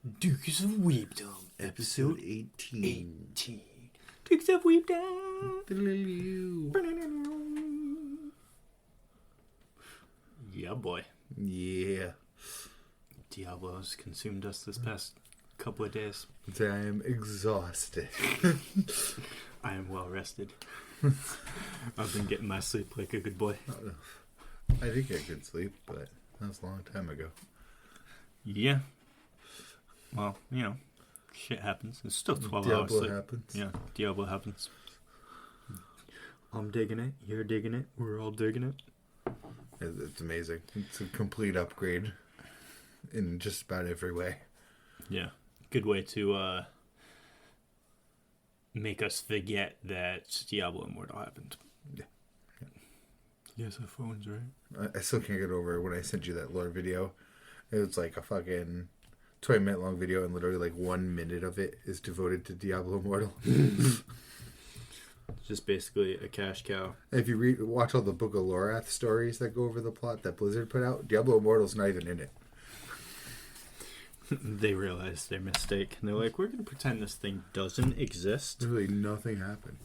Dukes of Weebdom, Episode 18. Dukes of Weebdom. Yeah, boy. Yeah. Diablo has consumed us this past couple of days. I am exhausted. I am well rested. I've been getting my sleep like a good boy. I did get good sleep, but that was a long time ago. Yeah. Well, you know, shit happens. It's still 12 hours Diablo sleep. happens. Yeah, Diablo happens. I'm digging it. You're digging it. We're all digging it. It's amazing. It's a complete upgrade in just about every way. Yeah. Good way to make us forget that Diablo Immortal happened. Yeah. Yes, our phone's right. I still can't get over when I sent you that lore video. It was like a fucking 20-minute long video, and literally like 1 minute of it is devoted to Diablo Immortal. Just basically a cash cow. If you watch all the Book of Lorath stories that go over the plot that Blizzard put out, Diablo Immortal's not even in it. They realized their mistake, and they're like, we're going to pretend this thing doesn't exist. Literally nothing happened.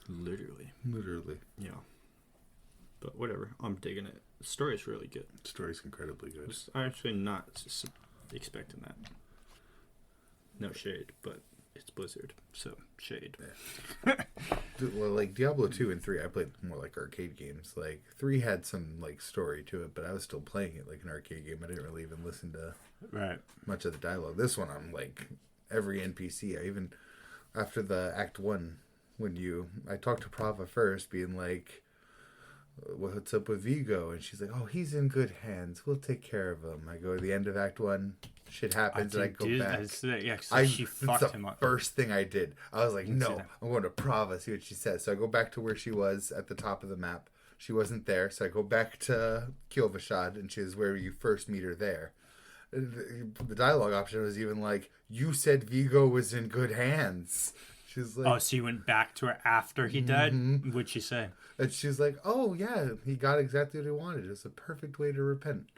Literally. Yeah. But whatever, I'm digging it. The story's really good. The story's incredibly good. I'm actually not expecting that. No shade, but it's Blizzard, so shade. Yeah. Well, like Diablo 2 and 3, I played more like arcade games. Like 3 had some like story to it, but I was still playing it like an arcade game. I didn't really even listen to much of the dialogue. This one, I'm like every NPC. I even after the Act 1, I talked to Prava first, being like, what's up with Vigo? And she's like, oh, he's in good hands. We'll take care of him. I go to the end of Act 1. Shit happens, and I go back. She fucked him up. First thing I did. I was like, no, I'm going to Prava, see what she says. So I go back to where she was at the top of the map. She wasn't there, so I go back to Kilvashad, and she's where you first meet her there. The dialogue option was even like, you said Vigo was in good hands. She's like, oh, so you went back to her after he died? What'd she say? And she's like, oh, yeah, he got exactly what he wanted. It's a perfect way to repent.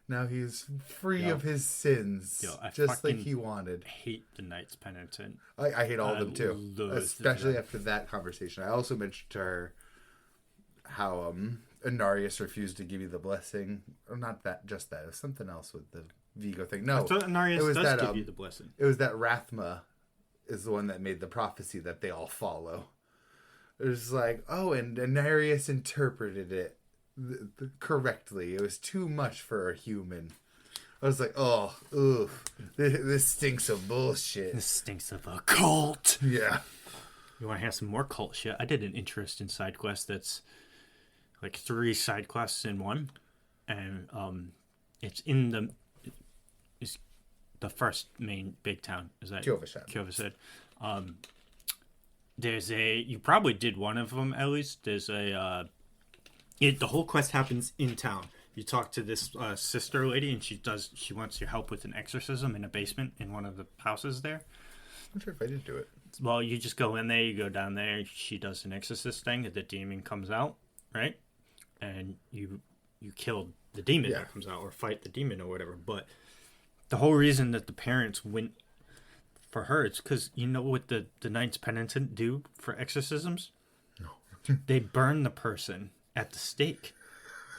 Now he's free of his sins, just like he wanted. I hate the Knights Penitent. I hate all of them, too. Especially after that conversation. I also mentioned to her how Inarius refused to give you the blessing. Or not that, just that. It was something else with the Vigo thing. No, I thought Inarius does give you the blessing. It was that Rathma is the one that made the prophecy that they all follow. It was like, oh, and Inarius interpreted it correctly. It was too much for a human. I was like, oh, ugh, this stinks of bullshit. This stinks of a cult. Yeah. You want to have some more cult shit? I did an interesting side quest that's like 3 side quests in one, and it's in the first main big town. Is that Kilvashad? There's you probably did one of them at least. There's the whole quest happens in town. You talk to this sister lady, and she wants your help with an exorcism in a basement in one of the houses there. I'm not sure if I did do it. Well, you just go in there, you go down there, she does an exorcist thing, the demon comes out, right? And you kill the demon that comes out, or fight the demon or whatever. But the whole reason that the parents went for her, it's because you know what the Knights Penitent do for exorcisms? No. They burn the person at the stake.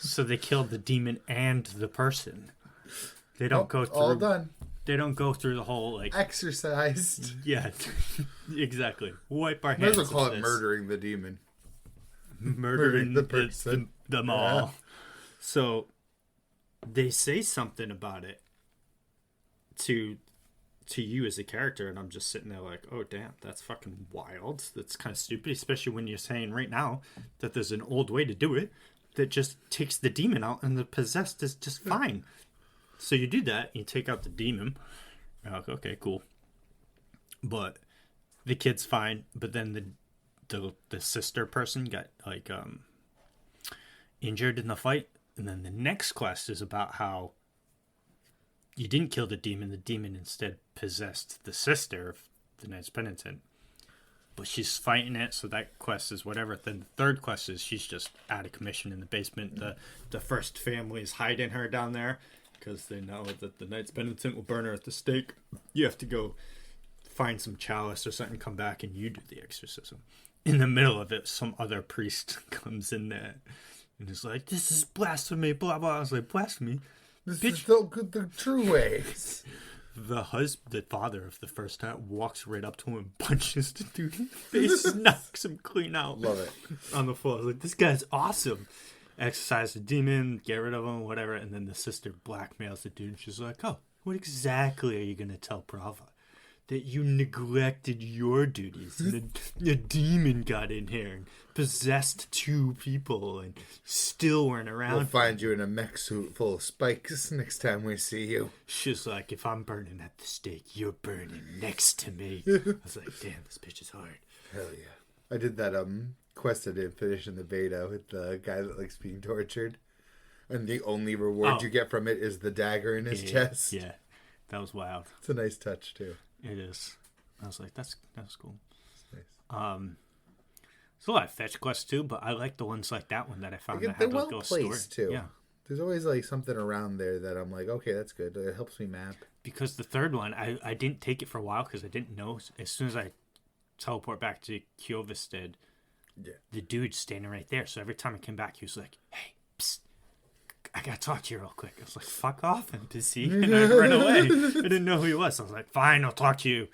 So they killed the demon and the person. They don't go through all done. They don't go through the whole like exercised. Yeah. Exactly. Wipe our hands. Might as well call it murdering the demon. Murdering the person. Them all. Yeah. So they say something about it to you as a character, and I'm just sitting there like, oh damn, that's fucking wild. That's kind of stupid, especially when you're saying right now that there's an old way to do it that just takes the demon out, and the possessed is just fine. So you do that, you take out the demon, you're like, okay, cool. But the kid's fine, but then the sister person got like injured in the fight, and then the next quest is about how you didn't kill the demon instead possessed the sister of the Knights Penitent. But she's fighting it, so that quest is whatever. Then the third quest is she's just out of commission in the basement. The first family is hiding her down there, because they know that the Knights Penitent will burn her at the stake. You have to go find some chalice or something, come back, and you do the exorcism. In the middle of it, some other priest comes in there and is like, "This is blasphemy, blah, blah." I was like, "Blasphemy? This is the true way." The father of the first time walks right up to him and punches the dude in the face, knocks him clean out. Love it. On the floor. I was like, this guy's awesome. Exorcise the demon, get rid of him, whatever. And then the sister blackmails the dude. And she's like, "Oh, what exactly are you going to tell Prava? That you neglected your duties. And a demon got in here and possessed 2 people and still weren't around. We'll find you in a mech suit full of spikes next time we see you." She's like, "If I'm burning at the stake, you're burning next to me." I was like, damn, this bitch is hard. Hell yeah. I did that quest I didn't finish in the beta with the guy that likes being tortured. And the only reward you get from it is the dagger in his chest. Yeah, that was wild. It's a nice touch, too. It is. I was like, that's cool. It's nice. There's a lot of fetch quests too, but I like the ones like that one that I found that they're had well like a placed story. too. Yeah, there's always like something around there that I'm like, okay, that's good. It helps me map. Because the third one, I didn't take it for a while because I didn't know. As soon as I teleport back to Kjolvistad, the dude's standing right there. So every time I came back, he was like, "Hey, psst, I gotta talk to you real quick." I was like, "Fuck off, NPC," and I ran away. I didn't know who he was. So I was like, "Fine, I'll talk to you."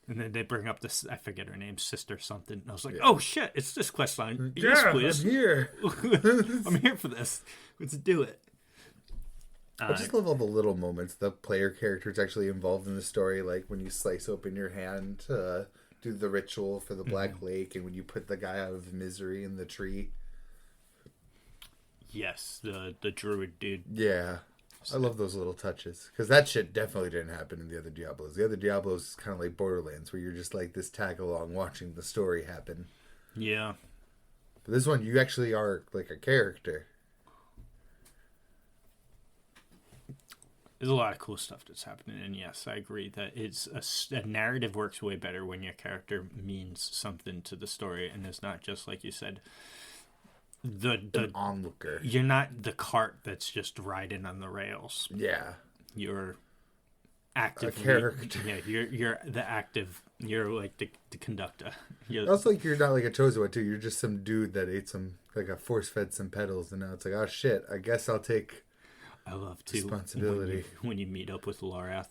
And then they bring up this, I forget her name, sister something. And I was like, "Oh shit, it's this quest line." "Yes, please. I'm here. I'm here for this. Let's do it. I just love all the little moments. The player character's actually involved in the story, like when you slice open your hand to do the ritual for the Black Lake, and when you put the guy out of misery in the tree. Yes, the druid dude. Yeah. I love those little touches. Because that shit definitely didn't happen in the other Diablos. The other Diablos is kind of like Borderlands, where you're just like this tag along watching the story happen. Yeah. But this one, you actually are like a character. There's a lot of cool stuff that's happening, and yes, I agree that it's a narrative works way better when your character means something to the story, and it's not just, like you said, the onlooker. You're not the cart that's just riding on the rails. Yeah, you're active character. Yeah, you're the active. You're like the conductor. Also, like you're not like a chosen one too. You're just some dude that ate some like a force fed some petals, and now it's like, oh shit, I guess I'll take. I love too responsibility when you meet up with Lorath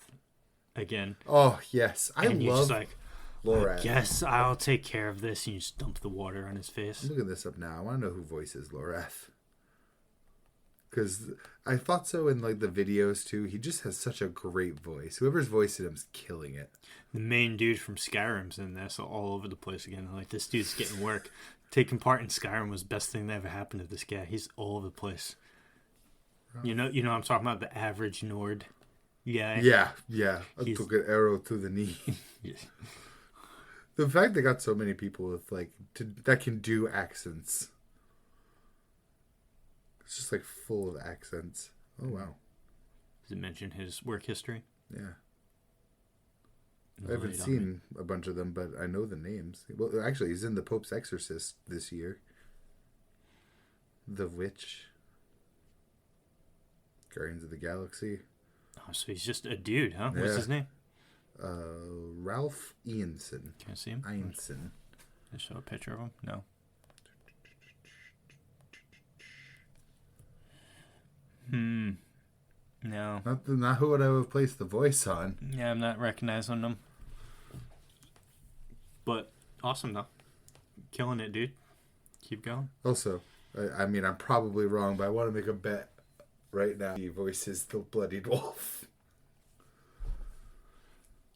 again. Oh yes, I and you're love just like, Lorath. I guess I'll take care of this, and you just dump the water on his face. I'm looking this up now. I want to know who voices Lorath, because I thought so in like the videos too. He just has such a great voice. Whoever's voicing him's killing it. The main dude from Skyrim's in there, so all over the place again. Like, this dude's getting work. Taking part in Skyrim was the best thing that ever happened to this guy. He's all over the place. You know what I'm talking about? The average Nord guy. Yeah. I took an arrow to the knee. Yeah. The fact they got so many people with like that can do accents. It's just like full of accents. Oh wow. Does it mention his work history? Yeah. I haven't seen a bunch of them, but I know the names. Well, actually, he's in The Pope's Exorcist this year. The Witch. Guardians of the Galaxy. Oh, so he's just a dude, huh? Yeah. What's his name? Ralph Ianson. Can I see him? Ianson. Can I show a picture of him? No. No. Not who would I have placed the voice on. Yeah, I'm not recognizing them. But awesome though. Killing it, dude. Keep going. Also, I mean, I'm probably wrong, but I want to make a bet right now. He voices the Bloodied Wolf.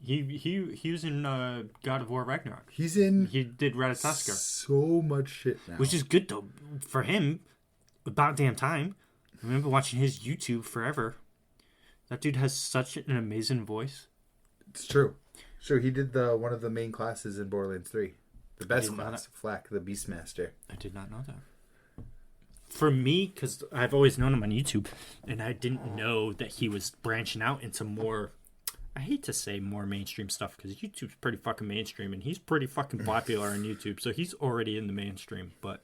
He was in God of War Ragnarok. He did Ratatoskr. So much shit now. Which is good though for him. About damn time. I remember watching his YouTube forever. That dude has such an amazing voice. It's true. Sure, he did one of the main classes in Borderlands 3. The best class, Flak, the Beastmaster. I did not know that. For me, because I've always known him on YouTube, and I didn't know that he was branching out into more, I hate to say more mainstream stuff, because YouTube's pretty fucking mainstream, and he's pretty fucking popular on YouTube, so he's already in the mainstream. But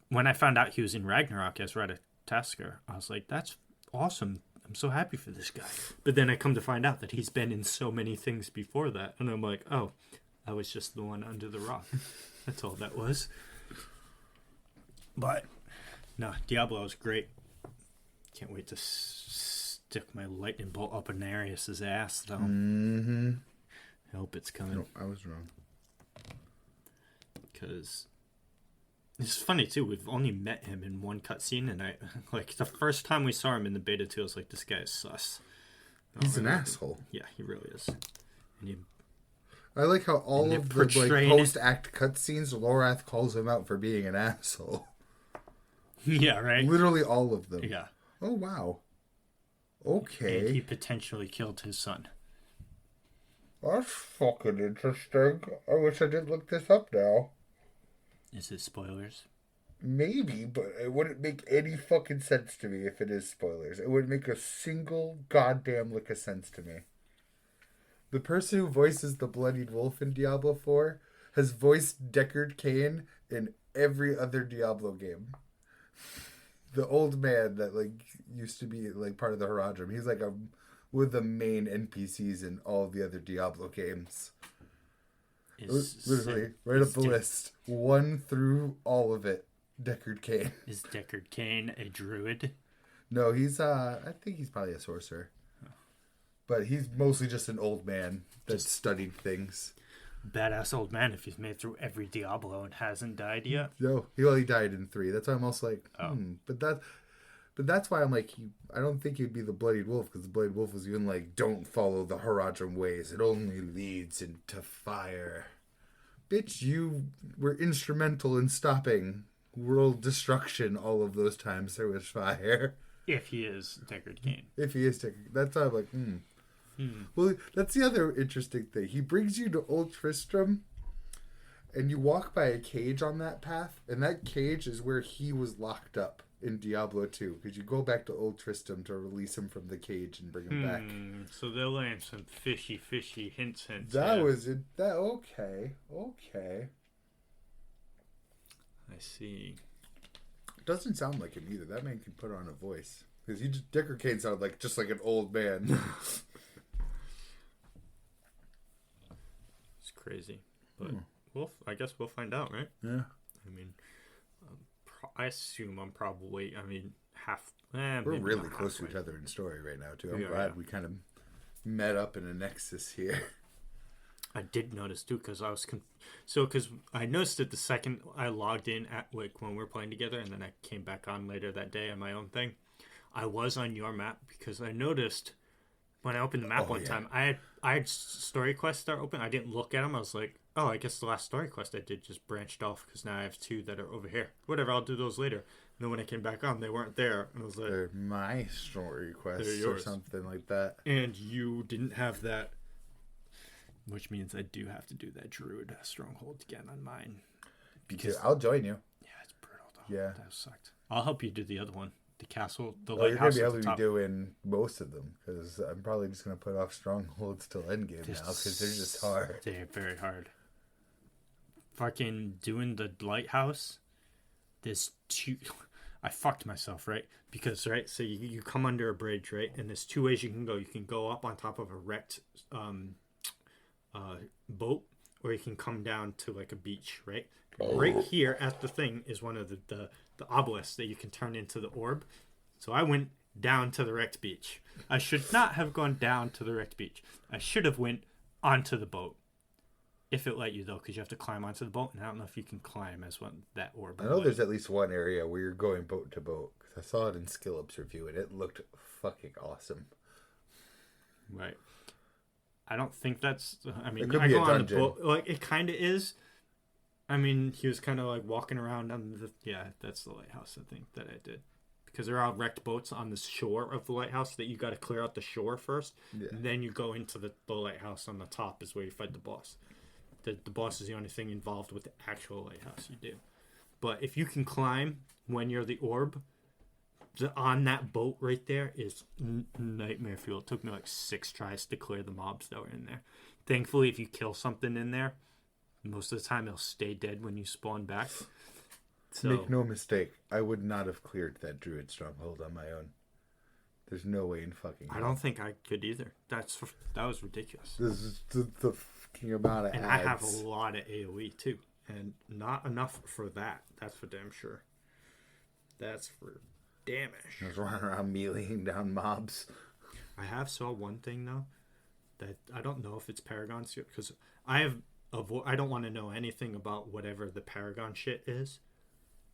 when I found out he was in Ragnarok as Ratatoskr, I was like, that's awesome. I'm so happy for this guy. But then I come to find out that he's been in so many things before that. And I'm like, oh, I was just the one under the rock. That's all that was. But, no, Diablo was great. Can't wait to stick my lightning bolt up in Arius' ass, though. Mm-hmm. I hope it's coming. No, I was wrong. Because it's funny, too. We've only met him in one cutscene, and the first time we saw him in the beta, too, I was like, this guy is sus. He's an asshole. Yeah, he really is. And I like how all of the post-act cutscenes, Lorath calls him out for being an asshole. Yeah, right? Literally all of them. Yeah. Oh, wow. Okay. And he potentially killed his son. That's fucking interesting. I wish I did look this up now. Is it spoilers? Maybe, but it wouldn't make any fucking sense to me if it is spoilers. It wouldn't make a single goddamn lick of sense to me. The person who voices the Bloodied Wolf in Diablo 4 has voiced Deckard Cain in every other Diablo game. The old man that used to be part of the Haradrim. He's one of the main NPCs in all the other Diablo games. Literally, right up the list. 1 through all of it. Deckard Cain. Is Deckard Cain a druid? No, he's I think he's probably a sorcerer. Oh. But he's mostly just an old man that studied things. Badass old man if he's made through every Diablo and hasn't died yet. No, he died in 3. That's why I'm also like, But that's why I'm like, I don't think he'd be the Bloodied Wolf, because the Bloodied Wolf was even don't follow the Haradrim ways. It only leads into fire. Bitch, you were instrumental in stopping world destruction all of those times there was fire. If he is Deckard Cain. If he is Deckard. That's why I'm like, Well, that's the other interesting thing. He brings you to Old Tristram, and you walk by a cage on that path, and that cage is where he was locked up in Diablo 2, because you go back to Old Tristram to release him from the cage and bring him back. So they're laying some fishy hints. That was it. Okay. I see. Doesn't sound like him either. That man can put on a voice. Because Deckard Cain sounded just like an old man. It's crazy. But I guess we'll find out, right? Yeah. I mean, I assume I'm probably, half... We're really close to each other in story right now, too. I'm glad we kind of met up in a nexus here. I did notice, too, because I was... because I noticed it the second I logged in at, when we were playing together, and then I came back on later that day on my own thing. I was on your map, because I noticed when I opened the map time, I had story quests that are open. I didn't look at them. I was like, oh, I guess the last story quest I did just branched off, because now I have 2 that are over here. Whatever, I'll do those later. And then when I came back on, they weren't there. And I was like... They're my story quests or something like that. And you didn't have that, which means I do have to do that Druid Stronghold again on mine. Because I'll join you. Yeah, it's brutal, though. Yeah. That sucked. I'll help you do the other one. The castle, the lighthouse. You're going to be able to be doing most of them, because I'm probably just going to put off Strongholds till endgame now, because they're just hard. They're very hard. Fucking doing the lighthouse, there's 2... I fucked myself, right? Because, right, so you come under a bridge, right? And there's 2 ways you can go. You can go up on top of a wrecked boat, or you can come down to a beach, right? Right here at the thing is one of the obelisks that you can turn into the orb. So I went down to the wrecked beach. I should not have gone down to the wrecked beach. I should have went onto the boat. If it let you, though, because you have to climb onto the boat, and I don't know if you can climb as that orb. I know there's at least one area where you're going boat to boat, because I saw it in Skillup's review, and it looked fucking awesome. Right. I don't think that's... it could be a dungeon. On the boat. It kind of is. He was kind of walking around on the... Yeah, that's the lighthouse, I think, that I did. Because there are wrecked boats on the shore of the lighthouse that you got to clear out the shore first. Yeah. And then you go into the lighthouse on the top is where you fight the boss. The boss is the only thing involved with the actual lighthouse you do. But if you can climb when you're the orb, on that boat right there is nightmare fuel. It took me 6 tries to clear the mobs that were in there. Thankfully, if you kill something in there, most of the time they'll stay dead when you spawn back. So, make no mistake, I would not have cleared that Druid Stronghold on my own. There's no way in fucking hell. I don't think I could either. That was ridiculous. This is the fucking amount of and ads. I have a lot of AoE too, and not enough for that. That's for damn sure. That's for damage. I was running around meleeing down mobs. I have saw one thing though, that I don't know if it's Paragon because I don't want to know anything about whatever the Paragon shit is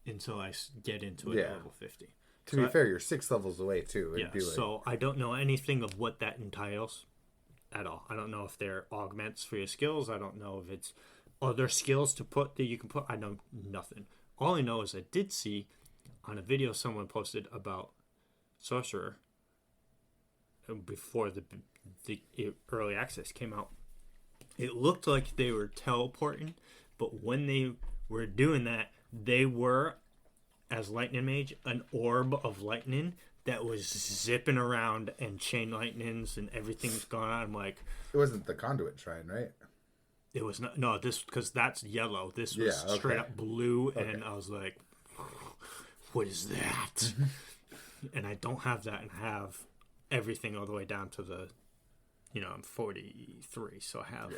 until I get into it at level 50. To be fair, you're 6 levels away too. Yeah, so I don't know anything of what that entails at all. I don't know if they're augments for your skills. I don't know if it's other skills to put that you can put. I know nothing. All I know is I did see on a video someone posted about Sorcerer before the early access came out. It looked like they were teleporting, but when they were doing that, they were, as Lightning Mage, an orb of lightning that was zipping around and chain lightnings and everything's going on. I'm like, it wasn't the Conduit Shrine, right? It was not. No, this because that's yellow. This was straight up blue, and I was like, what is that? And I don't have that, and I have everything all the way down to the, I'm 43, so I have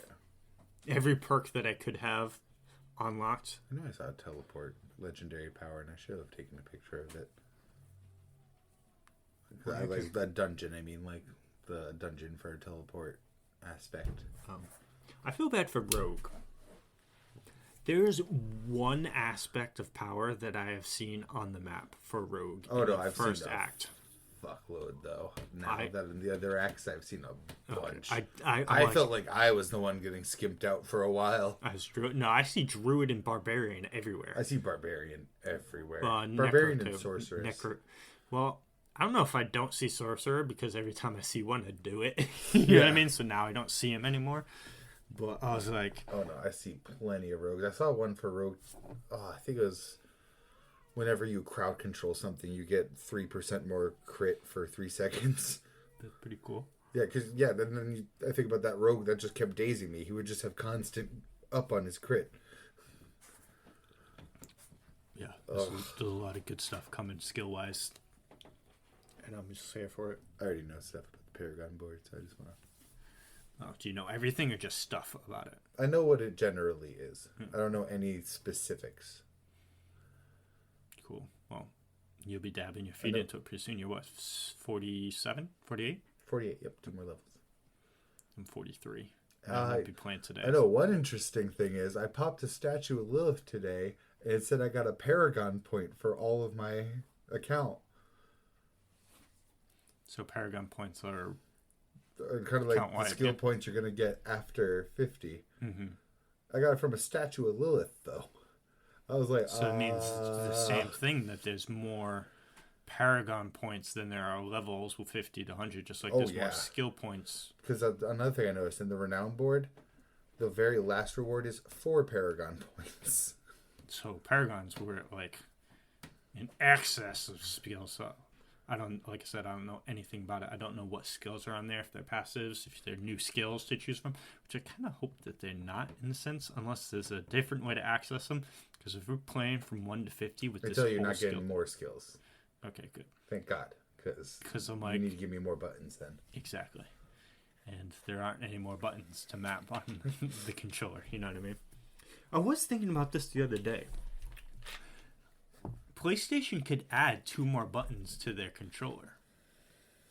every perk that I could have unlocked. I know I saw a teleport legendary power, and I should have taken a picture of it. I like that dungeon. I mean, like the dungeon for a teleport aspect. I feel bad for Rogue. There's one aspect of power that I have seen on the map for Rogue. Oh no, I've first seen act. Fuckload though. Now that in the other acts, I've seen a bunch. I felt like I was the one getting skimped out for a while. I see Druid and Barbarian everywhere. I see Barbarian everywhere. Barbarian and Sorceress. Well, I don't know if I don't see Sorcerer because every time I see one, I do it. You know what I mean? So now I don't see him anymore. But I was like, oh no, I see plenty of rogues. I saw one for rogue. Oh, I think it was whenever you crowd control something, you get 3% more crit for 3 seconds. That's pretty cool. Yeah, because then I think about that rogue that just kept dazing me. He would just have constant up on his crit. Yeah, there's a lot of good stuff coming skill wise, and I'm just here for it. I already know stuff about the Paragon board, so I just want to. Oh, do you know everything or just stuff about it? I know what it generally is. I don't know any specifics. Cool. Well, you'll be dabbing your feet into it pretty soon. You're what, 47? 48? 48, yep. 2 more levels. I'm 43. I won't be playing today. I know. One interesting thing is I popped a statue of Lilith today, and it said I got a Paragon point for all of my account. So Paragon points are kind of like the skill points you're going to get after 50. Mm-hmm. I got it from a statue of Lilith, though. I was like, so it means the same thing, that there's more Paragon points than there are levels with 50 to 100, just like there's more skill points. Because another thing I noticed in the Renown board, the very last reward is 4 Paragon points. So Paragons were like in excess of skills. So like I said, I don't know anything about it. I don't know what skills are on there, if they're passives, if they're new skills to choose from, which I kind of hope that they're not in a sense, unless there's a different way to access them. Because if we're playing from 1 to 50 with this whole you're not getting more skills. Okay, good. Thank God, because I'm like, you need to give me more buttons then. Exactly. And there aren't any more buttons to map on the controller. You know what I mean? I was thinking about this the other day. PlayStation could add 2 more buttons to their controller.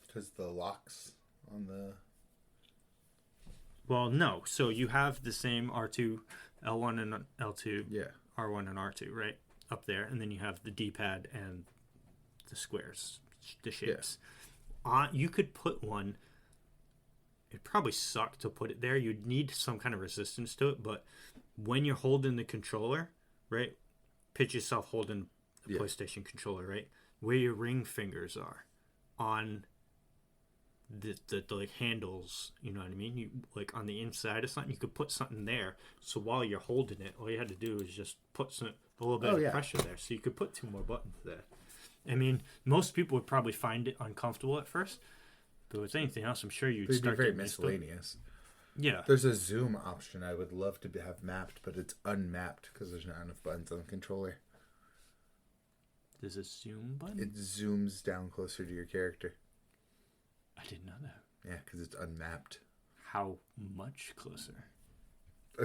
Because the locks on the... Well, no. So you have the same R2, L1 and L2, R1 and R2, right? Up there. And then you have the D-pad and the squares, the shapes. Yeah. You could put one... It'd probably suck to put it there. You'd need some kind of resistance to it. But when you're holding the controller, right? Picture yourself holding... PlayStation controller, right? Where your ring fingers are on the like handles, you know what I mean? You like on the inside of something, you could put something there. So while you're holding it, all you had to do is just put a little bit of pressure there. So you could put 2 more buttons there. I mean, most people would probably find it uncomfortable at first, but with anything else, I'm sure you'd start be very miscellaneous. Yeah, there's a zoom option I would love to have mapped, but it's unmapped because there's not enough buttons on the controller. There's a zoom button? It zooms down closer to your character. I didn't know that. Yeah, because it's unmapped. How much closer?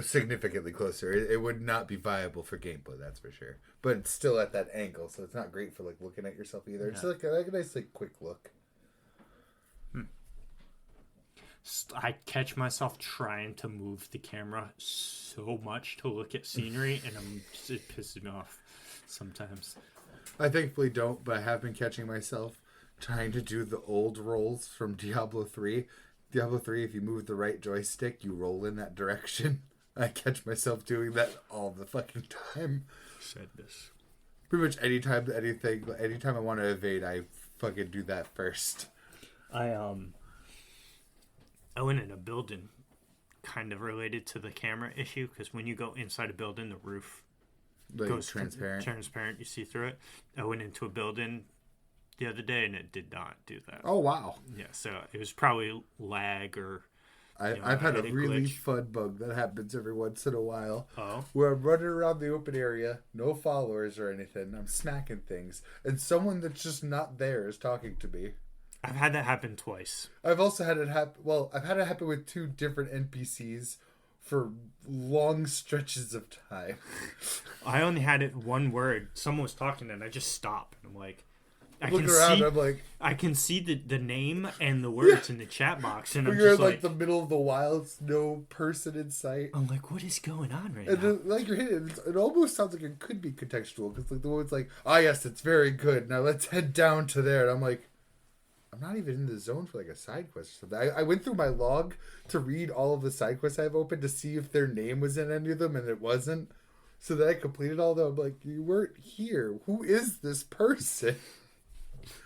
Significantly closer. It would not be viable for gameplay, that's for sure. But it's still at that angle, so it's not great for like looking at yourself either. Yeah. It's like a nice like quick look. I catch myself trying to move the camera so much to look at scenery, and it pisses me off sometimes. I thankfully don't, but I have been catching myself trying to do the old rolls from Diablo 3. Diablo 3, if you move the right joystick, you roll in that direction. I catch myself doing that all the fucking time. Sadness. Pretty much anytime I want to evade, I fucking do that first. I went in a building kind of related to the camera issue, because when you go inside a building, the roof goes transparent. You see through it. I went into a building the other day, and it did not do that. Oh, wow. Yeah, so it was probably lag or... I've had a really fun bug that happens every once in a while. Oh? Where I'm running around the open area, no followers or anything, I'm smacking things, and someone that's just not there is talking to me. I've had that happen twice. I've also had it happen... Well, I've had it happen with 2 different NPCs for long stretches of time. I only had it one word. Someone was talking, and I just stopped. And I'm like... I can see the name and the words in the chat box, and I'm you're just in like the middle of the wilds, no person in sight. I'm like, what is going on right now? And like you're hitting, it almost sounds like it could be contextual, because like the woman's like, yes, it's very good. Now let's head down to there. And I'm like, I'm not even in the zone for like a side quest or something. I went through my log to read all of the side quests I've opened to see if their name was in any of them, and it wasn't. So that I completed all of them. I'm like, you weren't here. Who is this person?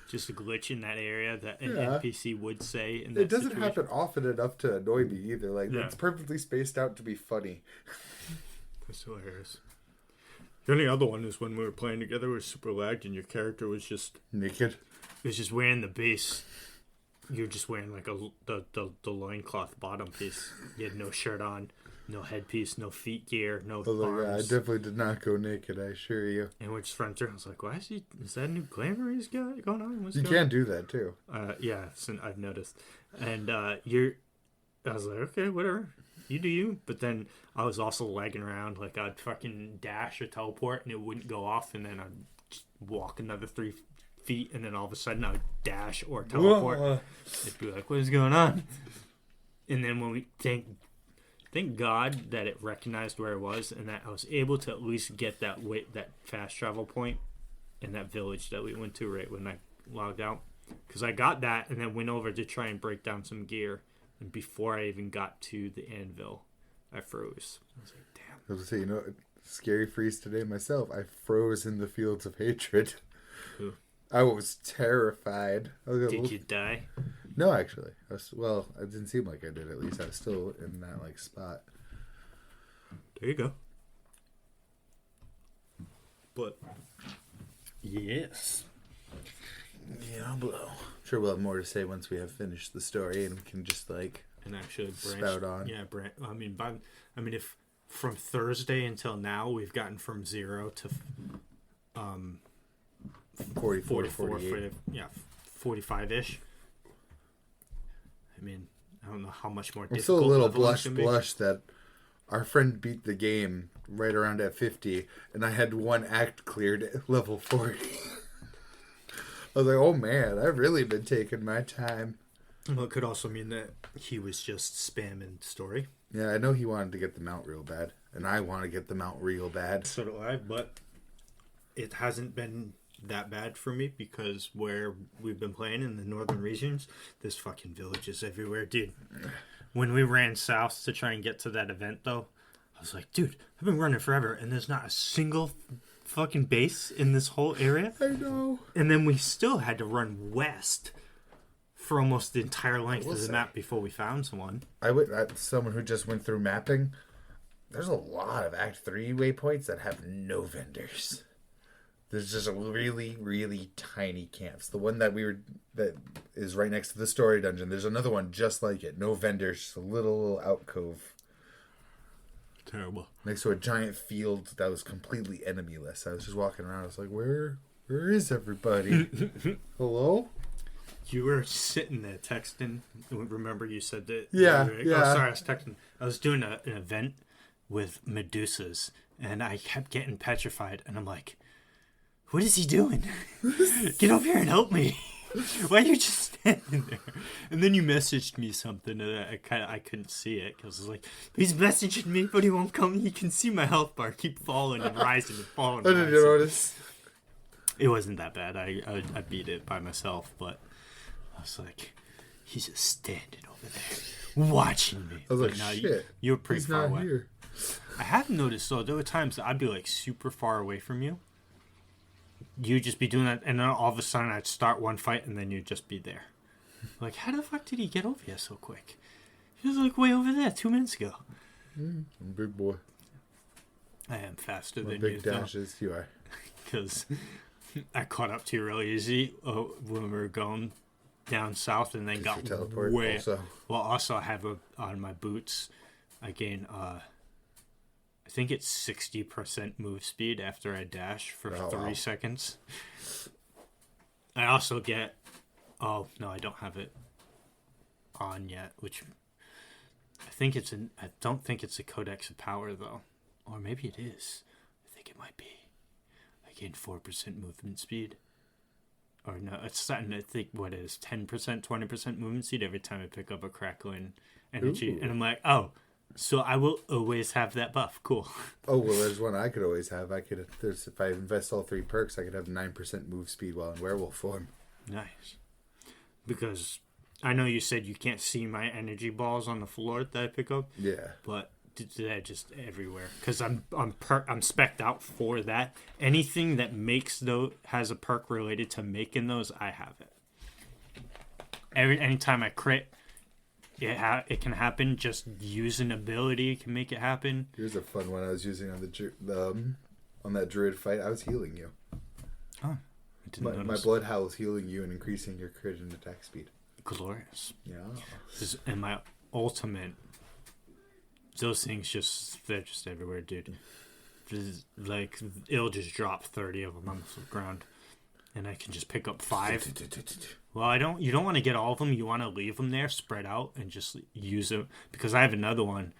Just a glitch in that area that an NPC would say. In that it doesn't situation. happen often enough to annoy me either. Like, it's perfectly spaced out to be funny. That's hilarious. The only other one is when we were playing together, it was super lagged, and your character was just... naked? It was just wearing the base. You're just wearing like the loincloth bottom piece. You had no shirt on. No headpiece, no feet gear, no arms. I definitely did not go naked, I assure you. And we're just running through. I was like, why is that a new glamour he's got going on? You can do that, too. Yeah, I've noticed. And I was like, okay, whatever. You do you. But then I was also lagging around. Like, I'd fucking dash or teleport, and it wouldn't go off. And then I'd just walk another 3 feet, and then all of a sudden I would dash or teleport. It'd be like, what is going on? And then when we Thank God that it recognized where it was, and that I was able to at least get that fast travel point in that village that we went to right when I logged out. Because I got that and then went over to try and break down some gear. And before I even got to the anvil, I froze. I was like, damn. I was going to say, scary freeze today myself. I froze in the fields of hatred. Ooh. I was terrified. Did you die? No, actually. It didn't seem like I did, at least. I was still in that, like, spot. There you go. But, yes. Diablo. Sure we'll have more to say once we have finished the story, and we can just, like, and actually spout on. Yeah, if from Thursday until now, we've gotten from 0 to 44, 48. 45-ish. I mean, I don't know how much more difficult. I'm still a little blush that our friend beat the game right around at 50, and I had 1 act cleared at level 40. I was like, oh man, I've really been taking my time. Well, it could also mean that he was just spamming story. Yeah, I know he wanted to get the mount real bad, and I want to get the mount real bad. So do I, but it hasn't been that bad for me, because where we've been playing in the northern regions, there's fucking villages everywhere, dude. When we ran south to try and get to that event, though, I was like, dude, I've been running forever, and there's not a single fucking base in this whole area. I know. And then we still had to run west for almost the entire length of the map before we found someone. Someone who just went through mapping, there's a lot of Act 3 waypoints that have no vendors. There's just a really, really tiny camps. The one that is right next to the story dungeon. There's another one just like it. No vendors, just a little alcove. Terrible. Next to a giant field that was completely enemyless. I was just walking around. I was like, where is everybody? Hello? You were sitting there texting. Remember you said that? Yeah, Oh, sorry, I was texting. I was doing an event with Medusas, and I kept getting petrified, and I'm like, what is he doing? Get over here and help me. Why are you just standing there? And then you messaged me something, and I couldn't see it, because I was like, he's messaging me, but he won't come. He can see my health bar keep falling and rising and falling. I didn't notice. It wasn't that bad. I beat it by myself, but I was like, he's just standing over there watching me. I was like, shit. You're pretty he's far not away. Here. I have noticed, though, there were times that I'd be like super far away from you. You'd just be doing that, and then all of a sudden I'd start one fight, and then you'd just be there. Like, how the fuck did he get over here so quick? He was like way over there 2 minutes ago. I'm a big boy. I am faster than you. Big dashes, you are. Because I caught up to you really easy when we were going down south, and then got way. Also. Well, also I have on my boots. I gain I think it's 60% move speed after I dash for 3 seconds. I also get. Oh no, I don't have it on yet. Which I think it's an. I don't think it's a Codex of Power though, or maybe it is. I think it might be. I gain 4% movement speed. Or no, it's starting. I think what it is 10%, 20% movement speed every time I pick up a crackling energy, and I'm like, oh. So I will always have that buff. Cool. Oh, well, there's one I could always have. If I invest all 3 perks, I could have 9% move speed while in werewolf form. Nice. Because I know you said you can't see my energy balls on the floor that I pick up. Yeah. But they're just everywhere. Because I'm spec'd out for that. Anything that has a perk related to making those, I have it. Anytime I crit, it can happen. Just use an ability can make it happen. Here's a fun one I was using on on that druid fight. I was healing you. Oh, I didn't notice. My blood howl is healing you and increasing your crit and attack speed. Glorious. Yeah. And my ultimate, those things they're just everywhere, dude. Like it'll just drop 30 of them on the ground, and I can just pick up 5. Well, you don't want to get all of them. You want to leave them there, spread out, and just use them. Because I have another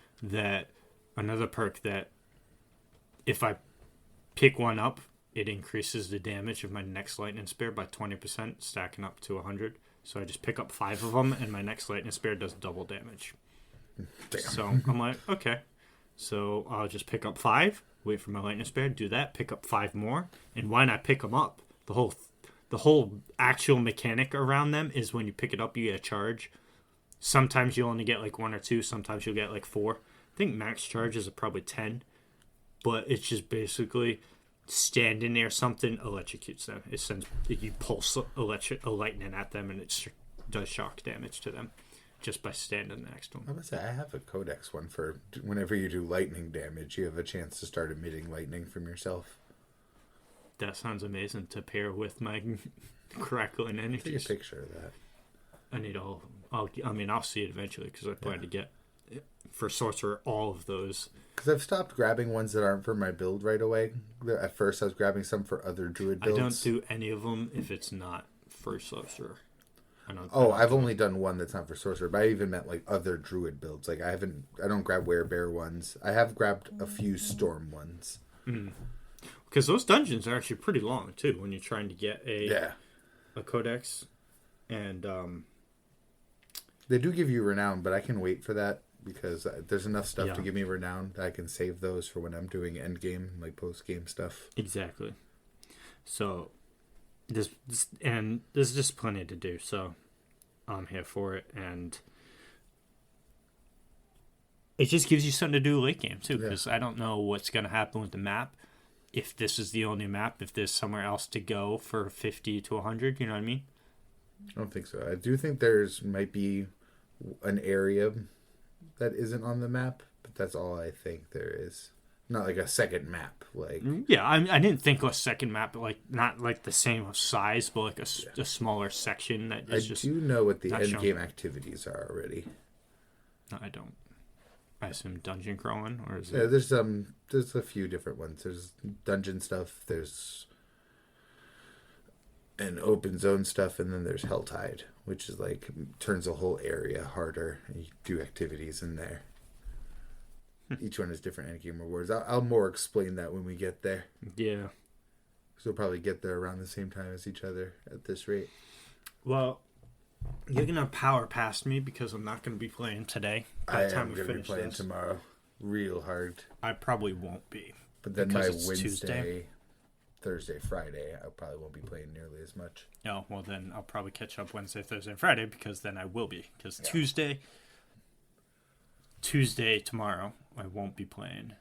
perk that if I pick one up, it increases the damage of my next lightning spear by 20%, stacking up to 100. So I just pick up 5 of them, and my next lightning spear does double damage. Damn. So I'm like, okay. So I'll just pick up 5, wait for my lightning spear, do that, pick up 5 more, and why not pick them up? The whole actual mechanic around them is when you pick it up, you get a charge. Sometimes you'll only get like 1 or 2. Sometimes you'll get like 4. I think max charges are probably 10. But it's just basically standing there, something electrocutes them. You pulse a lightning at them, and it does shock damage to them just by standing next to them. I was say I have a codex one for whenever you do lightning damage, you have a chance to start emitting lightning from yourself. That sounds amazing to pair with my crackling energies. Take a picture of that. I need I'll see it eventually because I plan to get, for Sorcerer, all of those. Because I've stopped grabbing ones that aren't for my build right away. At first I was grabbing some for other druid builds. I don't do any of them if it's not for Sorcerer. I've only done one that's not for Sorcerer, but I even meant like other druid builds. Like I don't grab werebear ones. I have grabbed a few storm ones. Because those dungeons are actually pretty long too when you're trying to get a codex, and they do give you renown, but I can wait for that because there's enough stuff to give me renown that I can save those for when I'm doing end game, like post game stuff. Exactly. So there's just plenty to do. So I'm here for it, and it just gives you something to do late game too. Because I don't know what's going to happen with the map. If this is the only map, if there's somewhere else to go for 50 to 100, you know what I mean? I don't think so. I do think might be an area that isn't on the map, but that's all I think there is. Not like a second map. I didn't think a second map, like not like the same size, but like a smaller section that is just. I do know what the end game activities are already. No, I don't. I assume dungeon crawling, or is it? Yeah, there's a few different ones. There's dungeon stuff. There's an open zone stuff, and then there's Helltide, which is like turns the whole area harder. And you do activities in there. Each one has different endgame rewards. I'll more explain that when we get there. Yeah. So we'll probably get there around the same time as each other at this rate. Well, you're going to power past me because I'm not going to be playing today. I am going to be playing tomorrow real hard. I probably won't be. But then my Wednesday, Thursday, Friday, I probably won't be playing nearly as much. Oh, well then I'll probably catch up Wednesday, Thursday, and Friday because then I will be. Because Tuesday tomorrow I won't be playing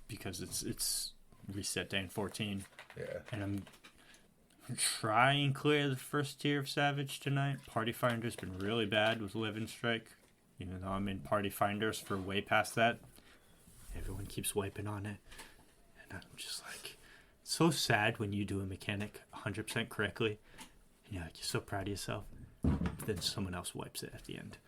because it's reset day in 14. Yeah. And I'm trying and clear the first tier of Savage tonight. Party Finder's been really bad with Live and Strike. Even though I'm in Party Finders for way past that. Everyone keeps wiping on it. And I'm just like, it's so sad when you do a mechanic 100% correctly. And you're like, you're so proud of yourself. But then someone else wipes it at the end.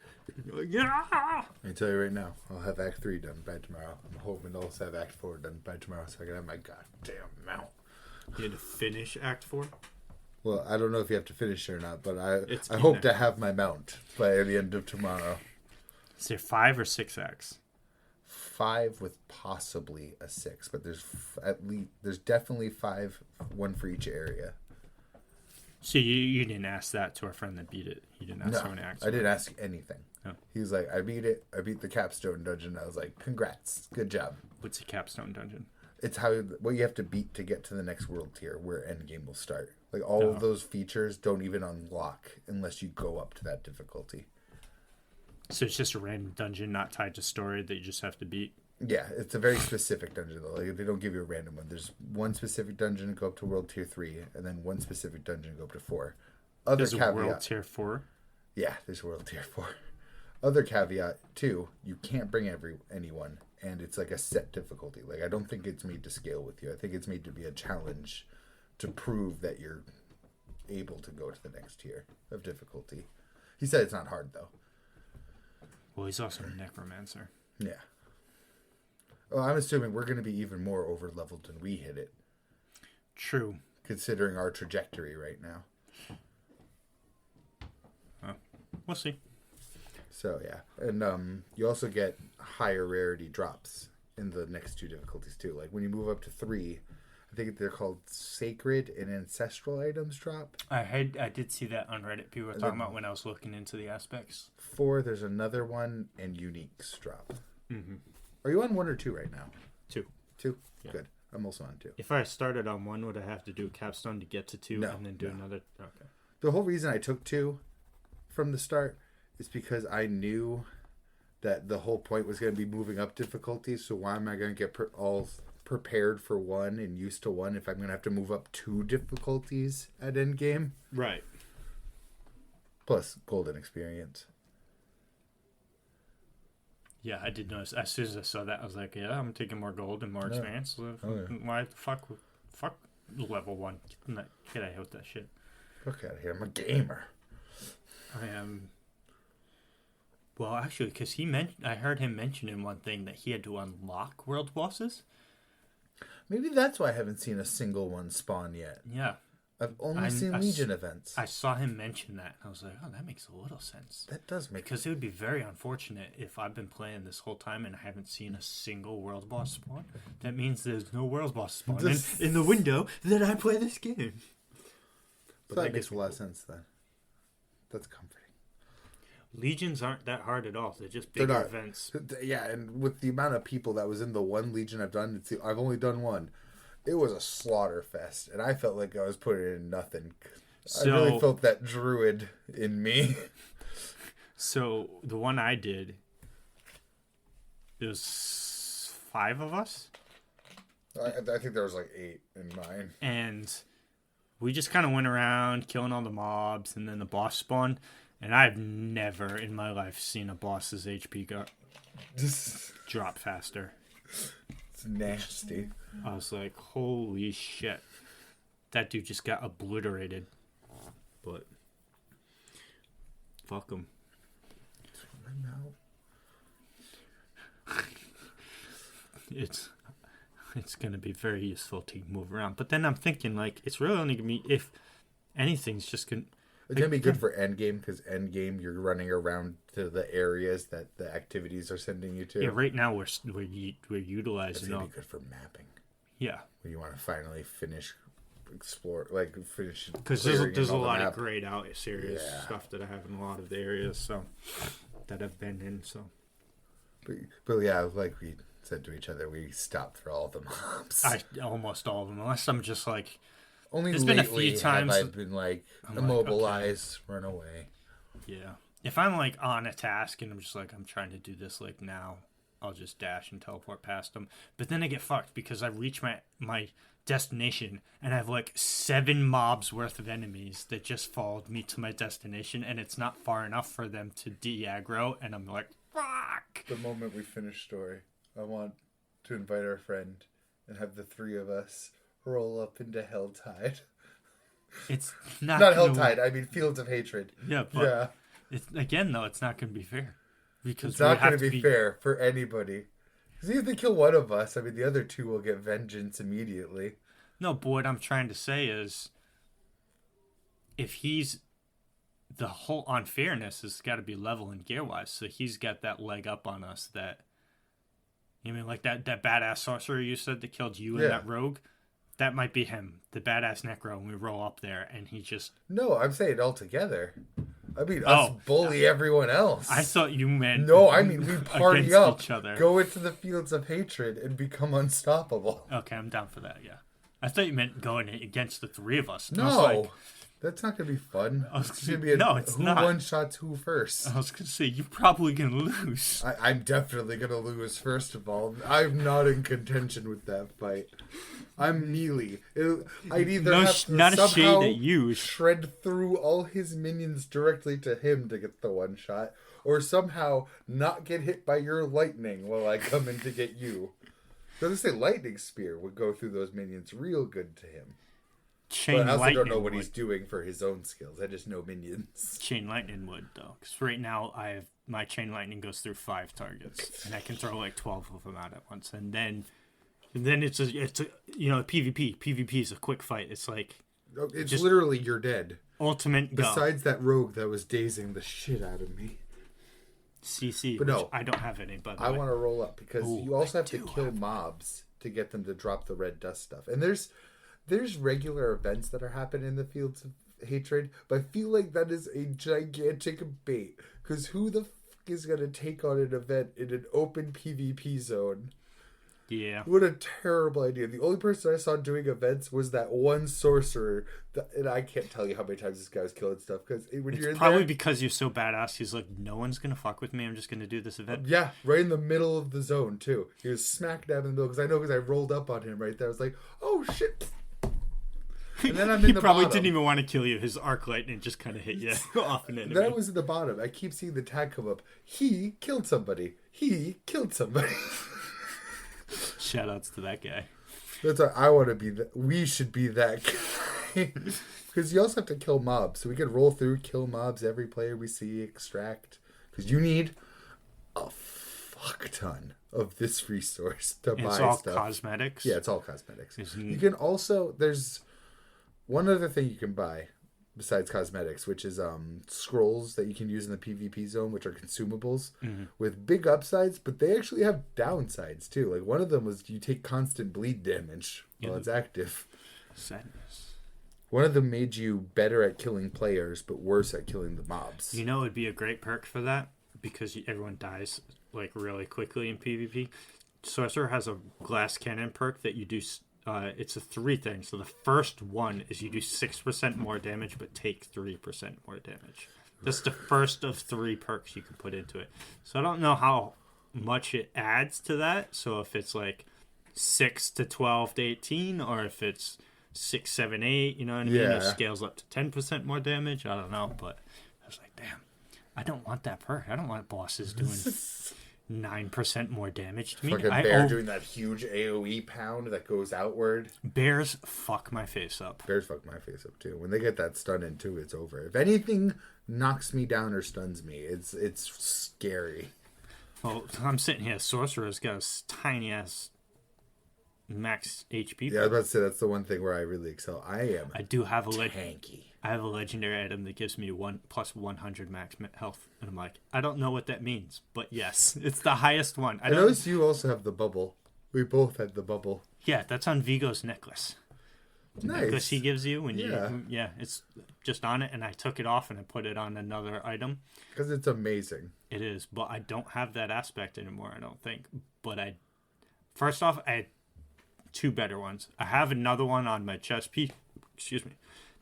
You're like, yeah! I can tell you right now, I'll have Act 3 done by tomorrow. I'm hoping to also have Act 4 done by tomorrow so I can have my goddamn mount. You had to finish Act 4? Well, I don't know if you have to finish it or not, but I hope to have my mount by the end of tomorrow. Is there 5 or 6 acts? 5 with possibly a 6, but there's definitely 5, one for each area. So you didn't ask that to our friend that beat it? You didn't ask how many acts? I didn't ask anything. Oh. He was like, I beat it. I beat the capstone dungeon. I was like, congrats. Good job. What's a capstone dungeon? It's what you have to beat to get to the next world tier where endgame will start. Like all of those features don't even unlock unless you go up to that difficulty. So it's just a random dungeon not tied to story that you just have to beat? Yeah, it's a very specific dungeon though. Like they don't give you a random one. There's one specific dungeon to go up to world tier 3, and then one specific dungeon to go up to 4. There's a world tier 4? Yeah, there's a world tier 4. Other caveat too, you can't bring anyone, and it's like a set difficulty. Like I don't think it's made to scale with you. I think it's made to be a challenge to prove that you're able to go to the next tier of difficulty. He said it's not hard though. Well, he's also a necromancer. Yeah. Well, I'm assuming we're going to be even more over-leveled than we hit it. True. Considering our trajectory right now. We'll see. So, yeah. And you also get higher rarity drops in the next 2 difficulties, too. Like, when you move up to 3, I think they're called sacred and ancestral items drop. I did see that on Reddit. People were talking about when I was looking into the aspects. 4, there's another one, and uniques drop. Mm-hmm. Are you on 1 or 2 right now? 2. 2? Yeah. Good. I'm also on 2. If I started on 1, would I have to do a capstone to get to 2 and then do another? Okay. The whole reason I took 2 from the start is because I knew that the whole point was going to be moving up difficulties. So why am I going to get all prepared for 1 and used to 1 if I'm going to have to move up 2 difficulties at endgame? Right. Plus golden experience. Yeah, I did notice. As soon as I saw that, I was like, yeah, I'm taking more gold and more experience. Why the fuck level 1? Get out of here with that shit. Fuck out of here. I'm a gamer. I am. Well, actually, because I heard him mention in one thing that he had to unlock world bosses. Maybe that's why I haven't seen a single one spawn yet. Yeah. I've only seen Legion events. I saw him mention that. And I was like, oh, that makes a little sense. That does make sense. Because it would be very unfortunate if I've been playing this whole time and I haven't seen a single world boss spawn. That means there's no world boss spawn in the window that I play this game. But that makes a lot of sense then. That's comforting. Legions aren't that hard at all. They're just bigger events. Yeah, and with the amount of people that was in the one Legion I've done, I've only done 1. It was a slaughter fest, and I felt like I was putting in nothing. I really felt that druid in me. So the one I did, there was 5 of us. I think there was like 8 in mine. And we just kind of went around killing all the mobs, and then the boss spawned. And I've never in my life seen a boss's HP drop faster. It's nasty. I was like, holy shit. That dude just got obliterated. But fuck him. It's going to be very useful to move around. But then I'm thinking, like, it's really only going to be, if anything's just going to... It can be good for endgame, because endgame you're running around to the areas that the activities are sending you to. Yeah, right now we're utilizing. It's gonna be good for mapping. Yeah, when you want to finally finish because there's a lot of grayed out serious stuff that I have in a lot of the areas, so that I've been in. So, but yeah, like we said to each other, we stopped for all the mobs. Almost all of them, unless I'm just like. Only there's lately been a few times have I been like immobilize, run away. Yeah, if I'm like on a task and I'm just like I'm trying to do this like now, I'll just dash and teleport past them. But then I get fucked because I reach my destination and I have like 7 mobs worth of enemies that just followed me to my destination, and it's not far enough for them to de-aggro, and I'm like, fuck. The moment we finish story, I want to invite our friend and have the 3 of us roll up into Helltide. It's not Helltide, I mean Fields of Hatred. Yeah, but it's, again though, it's not going to be fair. Because it's not going to be fair for anybody. Because if they kill one of us, I mean, the other 2 will get vengeance immediately. No, but what I'm trying to say is, if he's... The whole unfairness has got to be level and gear-wise, so he's got that leg up on us that... You mean, like that badass sorcerer you said that killed you and that rogue? That might be him, the badass necro, and we roll up there, and he just... No, I'm saying all together. I mean, us bully everyone else. I thought you meant... No, I mean, we party up, each other. Go into the Fields of Hatred, and become unstoppable. Okay, I'm down for that, yeah. I thought you meant going against the 3 of us. No, that's not going to be fun. It's going to be it's not. Who one-shots who first. I was going to say, you're probably going to lose. I'm definitely going to lose, first of all. I'm not in contention with that fight. I'm melee. I'd either have to not somehow a shade at you. Shred through all his minions directly to him to get the one shot, or somehow not get hit by your lightning while I come in to get you. Doesn't say lightning spear would go through those minions real good to him. But I also don't know what he's doing for his own skills. I just know minions. Chain lightning would though, because right now my chain lightning goes through 5 targets, and I can throw like 12 of them out at once, and then it's a PvP. PvP is a quick fight. It's like it's literally you're dead. Ultimate. Besides that rogue that was dazing the shit out of me. CC, but no, I don't have any. But I want to roll up because you also have to kill mobs to get them to drop the red dust stuff. And there's regular events that are happening in the Fields of Hatred, but I feel like that is a gigantic bait. Because who the fuck is gonna take on an event in an open PvP zone? Yeah. What a terrible idea. The only person I saw doing events was that one sorcerer. And I can't tell you how many times this guy was killing stuff. Because when you're in probably there, because you're so badass, he's like, no one's going to fuck with me. I'm just going to do this event. Yeah, right in the middle of the zone, too. He was smack dab in the middle. Because I rolled up on him right there. I was like, oh, shit. And then I'm in the bottom. He probably didn't even want to kill you. His arc lightning just kind of hit you off an enemy. Then I was at the bottom. I keep seeing the tag come up. He killed somebody. He killed somebody. Shoutouts to that guy. That's what I want to be. We should be that guy. Because you also have to kill mobs. So we could roll through, kill mobs, every player we see, extract. Because you need a fuck ton of this resource to buy stuff. It's all cosmetics? Yeah, it's all cosmetics. You can also... There's one other thing you can buy besides cosmetics, which is scrolls that you can use in the PvP zone, which are consumables with big upsides, but they actually have downsides too. Like one of them was you take constant bleed damage while it's active. Sadness. One of them made you better at killing players, but worse at killing the mobs. You know, it'd be a great perk for that because everyone dies like really quickly in PvP. Sorcerer has a glass cannon perk that you do. It's a 3 thing. So the first one is you do 6% more damage, but take 3% more damage. That's the first of 3 perks you can put into it. So I don't know how much it adds to that. So if it's like 6 to 12 to 18, or if it's 6, 7, 8, you know what I mean? It scales up to 10% more damage. I don't know, but I was like, damn, I don't want that perk. I don't want bosses doing 9% more damage to me. Like a bear doing that huge AoE pound that goes outward. Bears fuck my face up. Bears fuck my face up too. When they get that stun in too, it's over. If anything knocks me down or stuns me, it's scary. Well, I'm sitting here. Sorcerer's got a tiny ass max HP. Yeah, I was about to say that's the one thing where I really excel. I do have a tanky. I have a legendary item that gives me 1 + 100 max health, and I'm like, I don't know what that means, but yes, it's the highest one. I noticed you also have the bubble. We both had the bubble. Yeah, that's on Vigo's necklace. Nice. Necklace he gives you when it's just on it, and I took it off and I put it on another item because it's amazing. It is, but I don't have that aspect anymore, I don't think. But first off, I had 2 better ones. I have another one on my chest piece. Excuse me.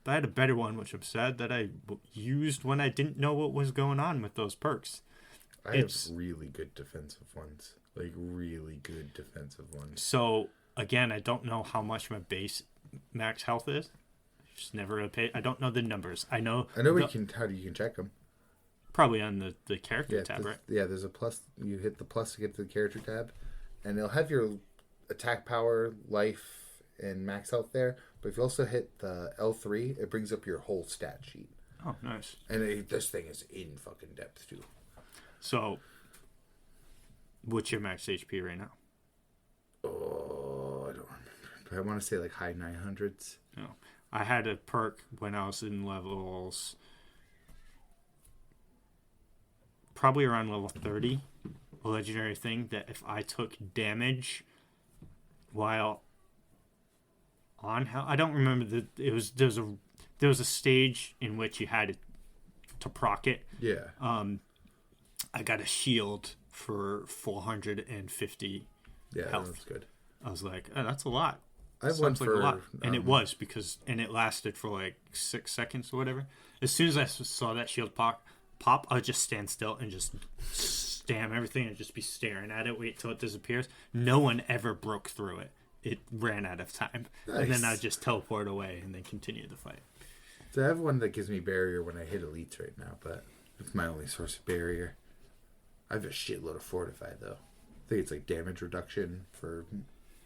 But I had a better one, which I'm sad that I used when I didn't know what was going on with those perks. I have really good defensive ones. Like, really good defensive ones. So, again, I don't know how much my base max health is. Just never really paid. I don't know the numbers. I know how you can check them. Probably on the character tab, right? Yeah, there's a plus. You hit the plus to get to the character tab. And it'll have your attack power, life, and max health there. But if you also hit the L3, it brings up your whole stat sheet. Oh, nice. And this thing is in fucking depth, too. So, what's your max HP right now? Oh, I don't remember. But I want to say like high 900s. No. I had a perk when I was in levels... probably around level 30. A legendary thing that if I took damage while on hell... I don't remember there was a stage in which you had to proc it. Yeah. I got a shield for 450 health. That was good. I was like, oh, that's a lot. I went for a lot. And it was and it lasted for like 6 seconds or whatever. As soon as I saw that shield pop, I would just stand still and just stam everything and just be staring at it, wait till it disappears. No one ever broke through it. It ran out of time. Nice. And then I would just teleport away and then continue the fight. So I have one that gives me barrier when I hit elites right now, but it's my only source of barrier. I have a shitload of fortify though. I think it's like damage reduction for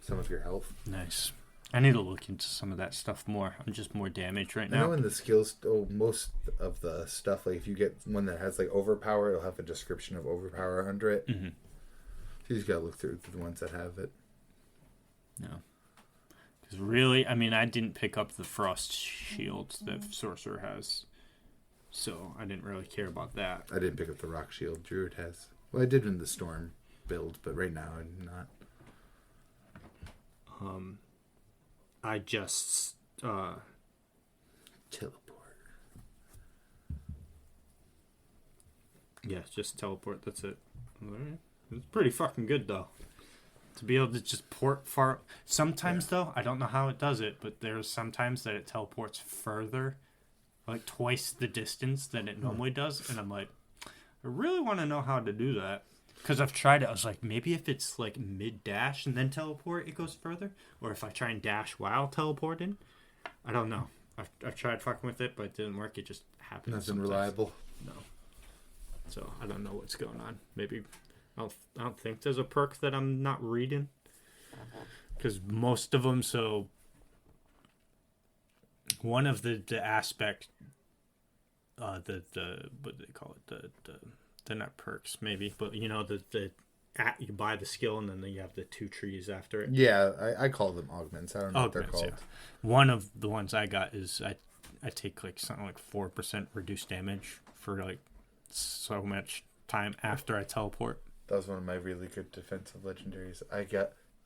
some of your health. Nice. I need to look into some of that stuff more. I'm just more damaged right now. I know in the skills, most of the stuff, like if you get one that has like overpower, it'll have a description of overpower under it. Mm-hmm. So you just gotta look through the ones that have it. No. Because really, I mean, I didn't pick up the frost shield that sorcerer has. So I didn't really care about that. I didn't pick up the rock shield druid has. Well, I did in the storm build, but right now I'm not. I just teleport. Yeah, just teleport. That's it. It's pretty fucking good though. To be able to just port far. Sometimes though, I don't know how it does it, but there's sometimes that it teleports further, like twice the distance than it normally does, and I'm like, I really want to know how to do that. Because I've tried it. I was like, maybe if it's like mid-dash and then teleport, it goes further. Or if I try and dash while teleporting. I don't know. I've tried fucking with it, but it didn't work. It just happened. Nothing reliable. No. So I don't know what's going on. Maybe I don't think there's a perk that I'm not reading. Because most of them, so... One of the aspect... what do they call it? They're not perks, maybe, but you know you buy the skill and then you have the 2 trees after it. Yeah, I call them augments. I don't know what they're called. Yeah. One of the ones I got is I take like something like 4% reduced damage for like so much time after I teleport. That was one of my really good defensive legendaries.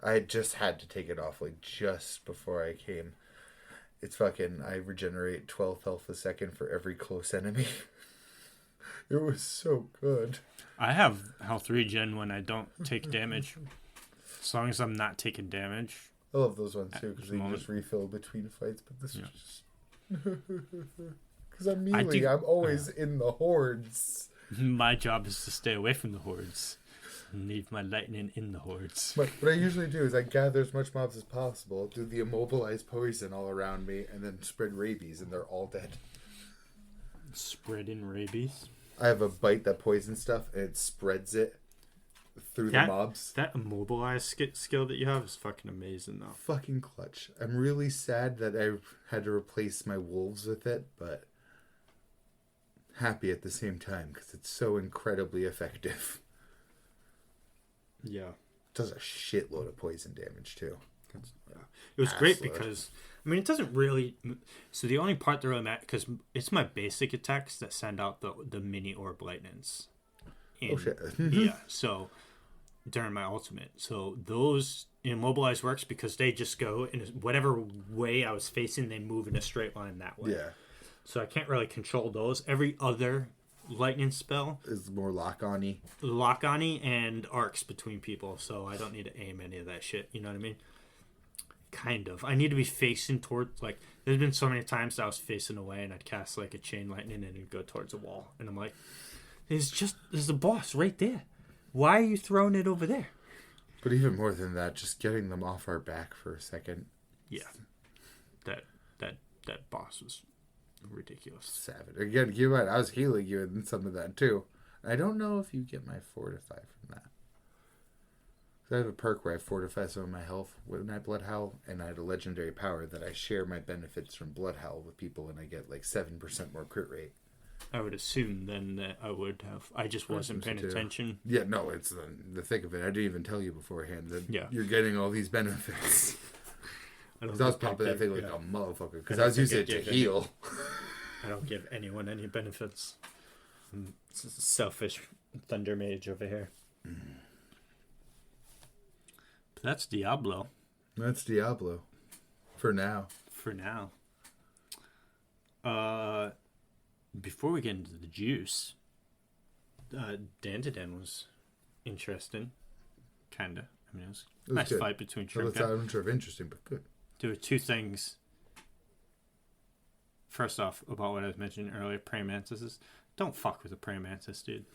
I just had to take it off like just before I came. It's fucking, I regenerate 12 health a second for every close enemy. It was so good. I have health regen when I don't take damage. As long as I'm not taking damage. I love those ones too, because they just refill between fights. But this is just... Because I'm melee, I'm always in the hordes. My job is to stay away from the hordes. Leave my lightning in the hordes. But what I usually do is I gather as much mobs as possible, do the immobilized poison all around me, and then spread rabies, and they're all dead. Spreading rabies? I have a bite that poisons stuff, and it spreads it through the mobs. That immobilized skill that you have is fucking amazing, though. Fucking clutch. I'm really sad that I had to replace my wolves with it, but happy at the same time, because it's so incredibly effective. Yeah. It does a shitload of poison damage, too. It was great because, I mean, it doesn't really... So the only part that really matters, because it's my basic attacks that send out the mini orb lightnings. Oh, shit. Yeah, so during my ultimate. So those immobilize works because they just go in whatever way I was facing, they move in a straight line that way. Yeah. So I can't really control those. Every other lightning spell is more lock-on-y. Lock-on-y and arcs between people, so I don't need to aim any of that shit. You know what I mean? Kind of. I need to be facing towards, like, there's been so many times that I was facing away and I'd cast, like, a chain lightning and it'd go towards a wall. And I'm like, there's a boss right there. Why are you throwing it over there? But even more than that, just getting them off our back for a second. Yeah. That boss was ridiculous. Savage. Again, keep in mind, I was healing you in some of that too. I don't know if you get my fortify from that. I have a perk where I fortify some of my health when I blood howl, and I had a legendary power that I share my benefits from blood howl with people, and I get like 7% more crit rate. I would assume then that I would have. I just wasn't paying attention. Yeah, no, it's the thick of it. I didn't even tell you beforehand that you're getting all these benefits. I was popping that thing like a motherfucker because I was using it to heal. I don't give anyone any benefits. It's a selfish thunder mage over here. But that's Diablo. That's Diablo. For now. Before we get into the juice, Dan was interesting. Kinda. I mean, it was a nice good fight between Shrimp. I'm sure of interesting, but good. There were two things. First off, about what I was mentioning earlier, praying mantises. Don't fuck with a praying mantis, dude.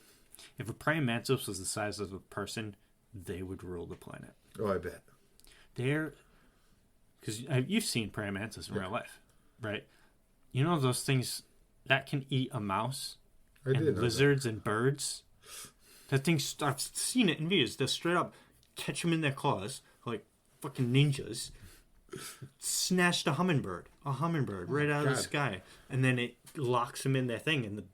If a praying mantis was the size of a person, they would rule the planet. Oh, I bet. Because you've seen praying mantis in real life, right? You know those things that can eat a mouse and lizards and birds? That thing, I've seen it in videos. They'll straight up catch them in their claws, like fucking ninjas. Snatched a hummingbird right out of the sky, and then it locks them in their thing, and the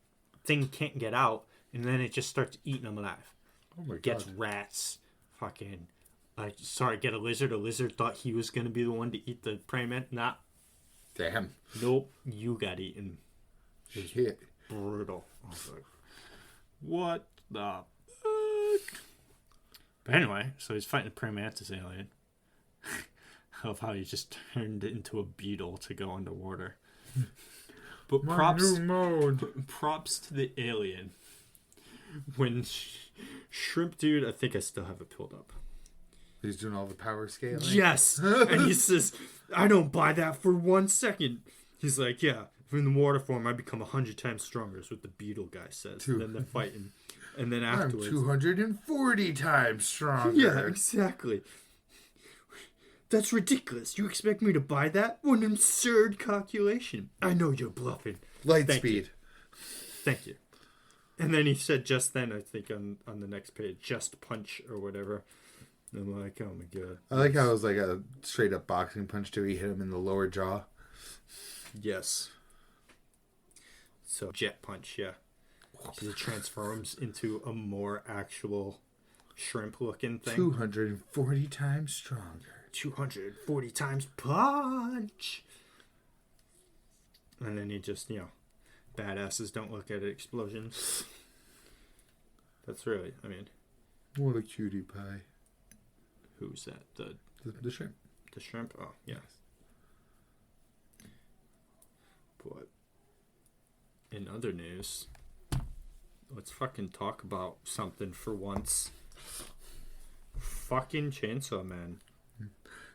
thing can't get out, and then it just starts eating them alive. Oh my god! Gets rats, fucking. Get a lizard. A lizard thought he was gonna be the one to eat the praying mantis. Nah. Damn. Nope. You got eaten. Shit. Brutal. I was like, what the fuck? But anyway, so he's fighting the praying mantis alien. I love how he just turned it into a beetle to go underwater. But props to the alien. When Shrimp Dude, I think I still have it pulled up. He's doing all the power scaling? Yes! And he says, I don't buy that for 1 second. He's like, yeah, in the water form, I become 100 times stronger, is what the beetle guy says. And then they're fighting. And then afterwards... I'm 240 times stronger. Yeah, exactly. That's ridiculous. You expect me to buy that? What an absurd calculation. I know you're bluffing. Light speed. Thank you. And then he said just then, I think on the next page, just punch or whatever. And I'm like, oh my god. I like how it was like a straight up boxing punch too. He hit him in the lower jaw. Yes. So jet punch, yeah. He transforms into a more actual shrimp looking thing. 240 times stronger. 240 times punch. And then he just, badasses don't look at explosions. That's really, I mean. What a cutie pie. Who's that? The shrimp. The shrimp? Oh, yes. But in other news, let's fucking talk about something for once. Fucking Chainsaw Man.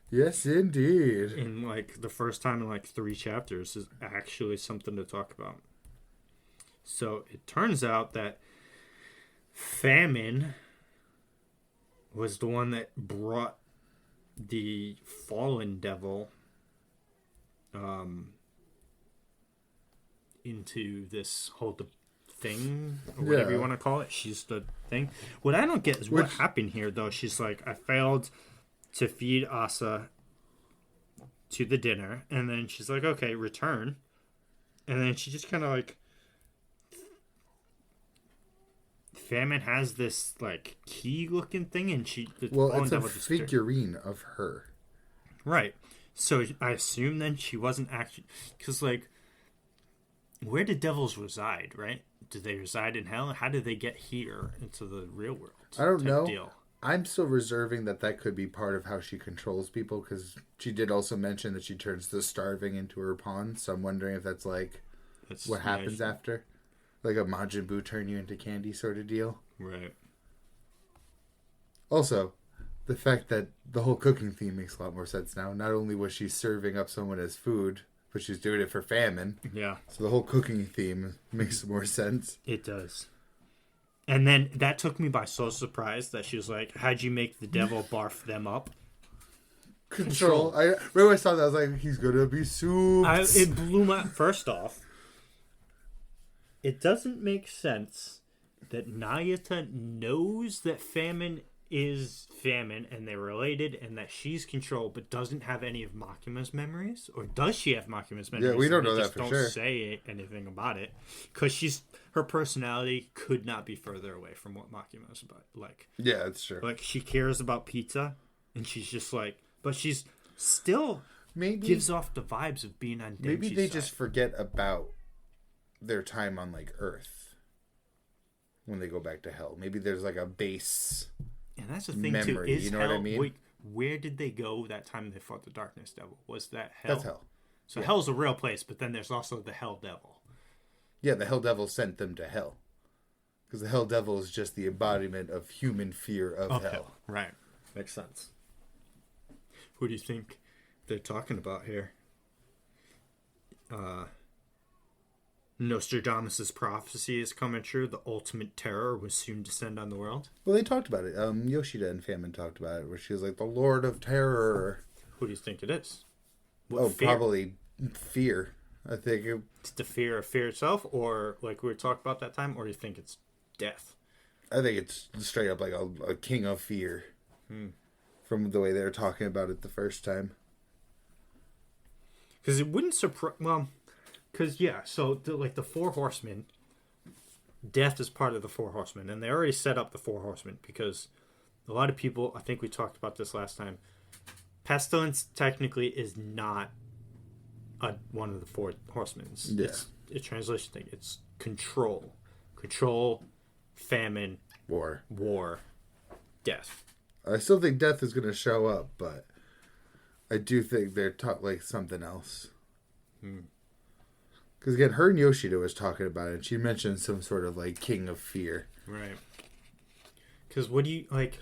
Yes, indeed. In the first time in 3 chapters is actually something to talk about. So it turns out that Famine was the one that brought the fallen devil into this whole thing, or whatever you want to call it. She's the thing. What I don't get is what happened here, though. She's like, I failed to feed Asa to the dinner, and then she's like, okay, return. And then she just kind of Famine has this key looking thing, and it's a figurine of her. Right. So I assume then she wasn't actually... Because, like, where do devils reside, right? Do they reside in hell? How do they get here into the real world? I don't know. Deal? I'm still reserving that could be part of how she controls people, because she did also mention that she turns the starving into her pawn, so I'm wondering if that's what happens after. Like a Majin Buu turn you into candy sort of deal. Right. Also, the fact that the whole cooking theme makes a lot more sense now. Not only was she serving up someone as food, but she's doing it for famine. Yeah. So the whole cooking theme makes more sense. It does. And then that took me by so surprise that she was like, how'd you make the devil barf them up? Control. I remember I saw that, I was like, he's gonna be soup. It blew my... First off, it doesn't make sense that Nayata knows that famine is famine and they're related and that she's control, but doesn't have any of Makima's memories. Or does she have Makima's memories? Yeah, we don't know that for sure. Don't say anything about it, because her personality could not be further away from what Makima's about. Like, yeah, that's true. Like, she cares about pizza, and she's just like, but she's still gives off the vibes of being on Denji's Maybe they side. just forget about their time on, like, Earth when they go back to hell. Maybe there's like a base. And that's the thing memory, too. Is you know hell, what I mean? Wait, where did they go that time they fought the Darkness Devil? Was that hell? That's hell. So hell's a real place, but then there's also the Hell Devil. Yeah, the Hell Devil sent them to hell. Because the Hell Devil is just the embodiment of human fear of hell. Right. Makes sense. Who do you think they're talking about here? Nostradamus' prophecy is coming true. The ultimate terror was soon descend on the world. Well, they talked about it. Yoshida and Famine talked about it, where she was like, the Lord of Terror. Who do you think it is? Fear? Probably fear. I think it's the fear of fear itself, or like we were talking about that time, or do you think it's death? I think it's straight up like a king of fear. From the way they were talking about it the first time. Because it wouldn't surprise... Well... Because, so, the Four Horsemen, death is part of the Four Horsemen, and they already set up the Four Horsemen, because a lot of people, I think we talked about this last time, pestilence technically is not one of the Four Horsemen. Yeah. It's a translation thing. It's control. Control, famine, war, death. I still think death is going to show up, but I do think they're taught like something else. Because again, her and Yoshida was talking about it, and she mentioned some sort of like king of fear. Right. Because what do you like?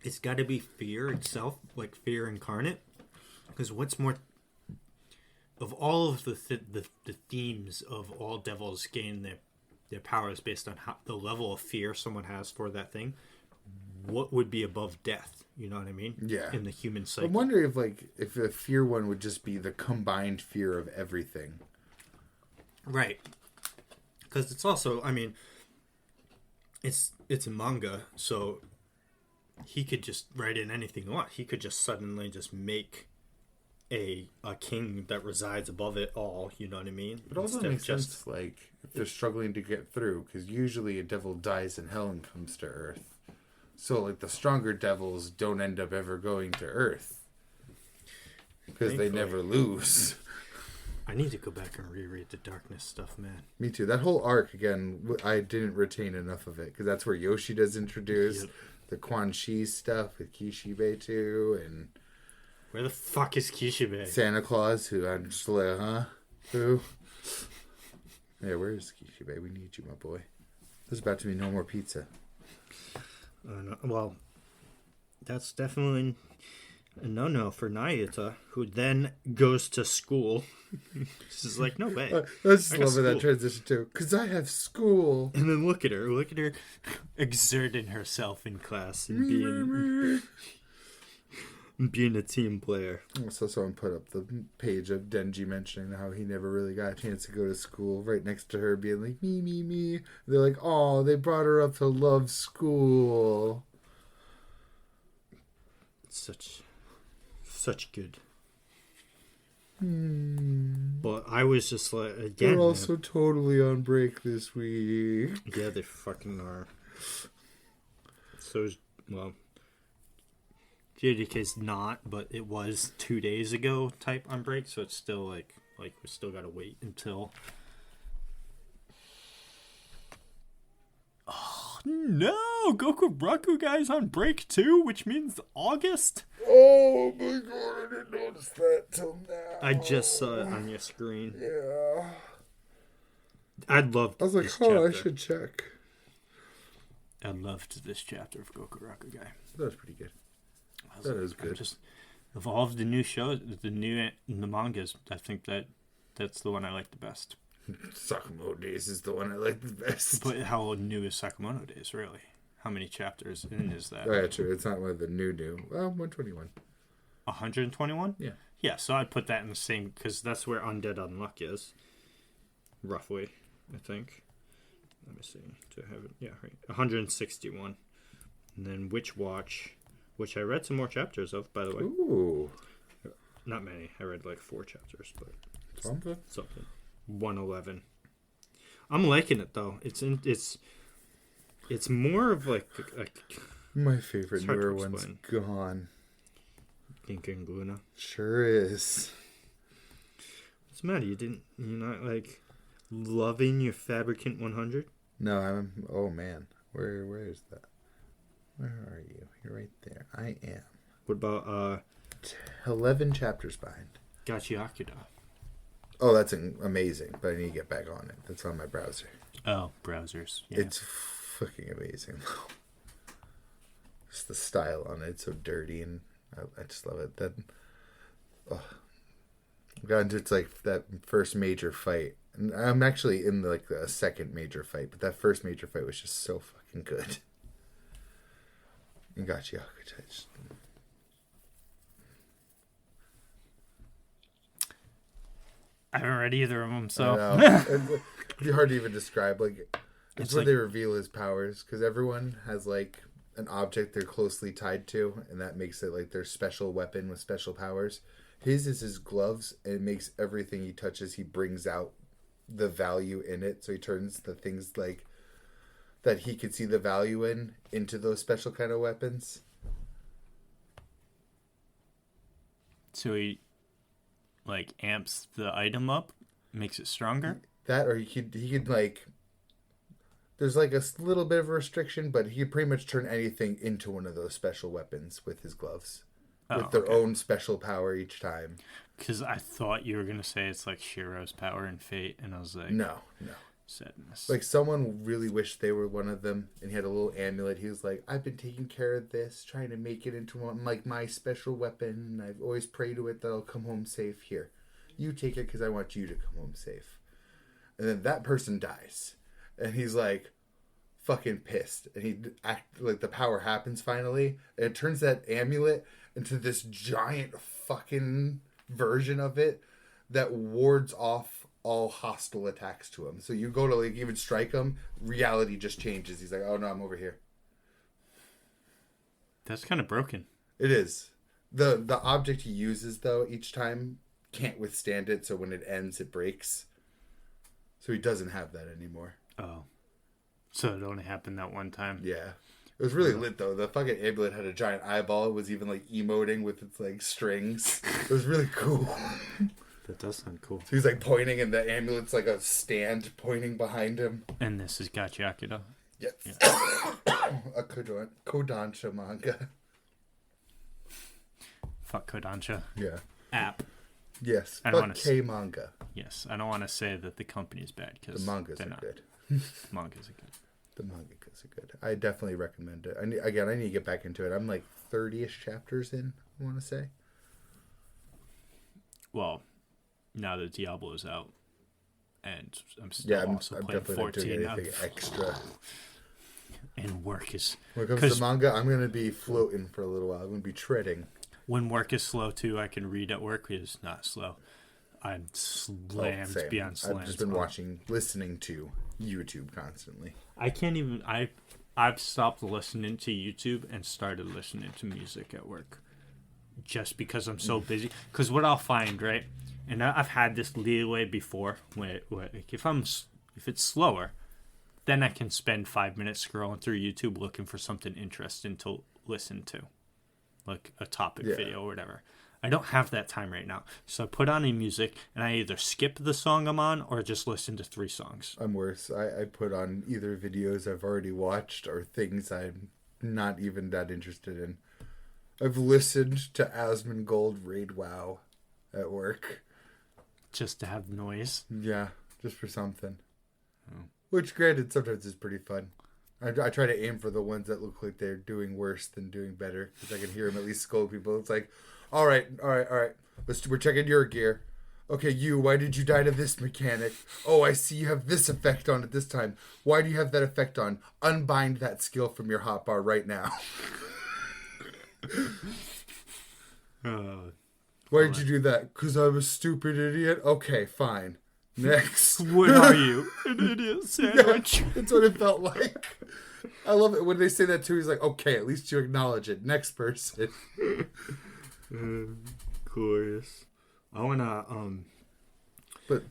It's got to be fear itself, like fear incarnate. Because what's more, of all of the themes of all devils gain their powers based on the level of fear someone has for that thing, what would be above death? You know what I mean? Yeah. In the human psyche. I'm wondering if the fear one would just be the combined fear of everything. Right. Because it's also, I mean, it's a manga, so he could just write in anything he wants. He could just suddenly just make a king that resides above it all. You know what I mean? It also makes sense, like, if they're struggling to get through, because usually a devil dies in hell and comes to Earth. So, like, the stronger devils don't end up ever going to Earth. Because they never lose. I need to go back and reread the Darkness stuff, man. Me too. That whole arc, again, I didn't retain enough of it. Because that's where Yoshida's introduced. Yep. The Quan Chi stuff with Kishibe, too. And where the fuck is Kishibe? Santa Claus, who I'm just like, huh? Who? Yeah, where is Kishibe? We need you, my boy. There's about to be no more pizza. Well, that's definitely a no-no for Nayata, who then goes to school. She's like, no way. I just love that transition too, because I have school. And then look at her exerting herself in class and being a team player. So someone put up the page of Denji mentioning how he never really got a chance to go to school, right next to her being like, me. They're like, oh, they brought her up to love school. Such good. But I was just like, again, they're also totally on break this week. Yeah, they fucking are. So, well, JDK's not, but it was 2 days ago type on break, so it's still like we still gotta wait until. Oh no! Goku Raku guy's on break too, which means August. Oh my god! I didn't notice that till now. I just saw it on your screen. Yeah. I loved. I was like, this oh, chapter. I should check. I loved this chapter of Goku Raku guy. That was pretty good. That is good. Just of all of the new shows, the mangas, I think that's the one I like the best. Sakamoto Days is the one I like the best. But how new is Sakamoto Days, really? How many chapters in is that? Oh, yeah, true. It's not one of the new. Well, 121. 121? Yeah. Yeah, so I'd put that in the same, because that's where Undead Unluck is. Roughly, I think. Let me see. Do I have it? Yeah, right. 161. And then Witch Watch, which I read some more chapters of, by the way. Ooh. Not many. I read like 4 chapters, but something. 111. I'm liking it though. It's more of like my favorite newer one's gone. Ginken Luna. Sure is. What's the matter? You're not like loving your Fabricant 100? No, I'm. Oh man, where is that? Where are you? You're right there. I am. What about 11 chapters behind. Gachiakuda? Oh, that's amazing, but I need to get back on it. That's on my browser. Oh, browsers. Yeah. It's fucking amazing. Just the style on it, it's so dirty, and I just love it. Then, got into it's like that first major fight. And I'm actually in like a second major fight, but that first major fight was just so fucking good. And Gachiakuda just... I haven't read either of them, so it'd be hard to even describe. Like, it's where like... they reveal his powers, because everyone has like an object they're closely tied to, and that makes it like their special weapon with special powers. His is his gloves, and it makes everything he touches, he brings out the value in it. So he turns the things like that he could see the value in into those special kind of weapons. So he like amps the item up, makes it stronger. That, or he could like. There's like a little bit of a restriction, but he could pretty much turn anything into one of those special weapons with his gloves, with their own special power each time. Because I thought you were gonna say it's like Shiro's power in Fate, and I was like, no. Sadness. Like someone really wished they were one of them, and he had a little amulet. He was like, "I've been taking care of this, trying to make it into one like my special weapon, and I've always prayed to it that I'll come home safe. Here, you take it because I want you to come home safe." And then that person dies, and he's like, fucking pissed, and he act like the power happens finally, and it turns that amulet into this giant fucking version of it that wards off all hostile attacks to him. So you go to like even strike him, reality just changes. He's like, "Oh no, I'm over here." That's kind of broken. It is. The object he uses though each time can't withstand it, so when it ends it breaks. So he doesn't have that anymore. Oh. So it only happened that one time. Yeah. It was really lit though. The fucking amulet had a giant eyeball. It was even like emoting with its like strings. It was really cool. That does sound cool. So he's like pointing, and the amulet's like a stand pointing behind him. And this is Gachiakuda? Yes. Yeah. A Kodansha manga. Fuck Kodansha. Yeah. App. Yes. Fuck K-manga. Yes. I don't want to say that the company is bad, because the mangas are good. Mangas are good. The mangas are good. I definitely recommend it. I need to get back into it. I'm like 30-ish chapters in, I want to say. Well, now that Diablo is out, and I'm still also playing 14 not doing anything extra. And work is... When it comes to manga, I'm going to be floating for a little while. I'm going to be treading. When work is slow, too, I can read at work. It's not slow. I'm slammed beyond slammed. I've just been listening to YouTube constantly. I can't even... I've stopped listening to YouTube and started listening to music at work. Just because I'm so busy. Because what I'll find, right... And I've had this leeway before, where if it's slower, then I can spend 5 minutes scrolling through YouTube looking for something interesting to listen to. like a topic video or whatever. I don't have that time right now. So I put on a music, and I either skip the song I'm on or just listen to 3 songs. I'm worse. I put on either videos I've already watched or things I'm not even that interested in. I've listened to Asmongold raid WoW at work. Just to have noise? Yeah, just for something. Oh. Which, granted, sometimes is pretty fun. I try to aim for the ones that look like they're doing worse than doing better, because I can hear them at least scold people. It's like, all right. We're checking your gear. Okay, why did you die to this mechanic? Oh, I see you have this effect on it this time. Why do you have that effect on? Unbind that skill from your hotbar right now. Why did you do that? Because I'm a stupid idiot? Okay, fine. Next. What are you? An idiot sandwich? Yeah, that's what it felt like. I love it when they say that too. He's like, okay, at least you acknowledge it. Next person. Glorious. I wanna but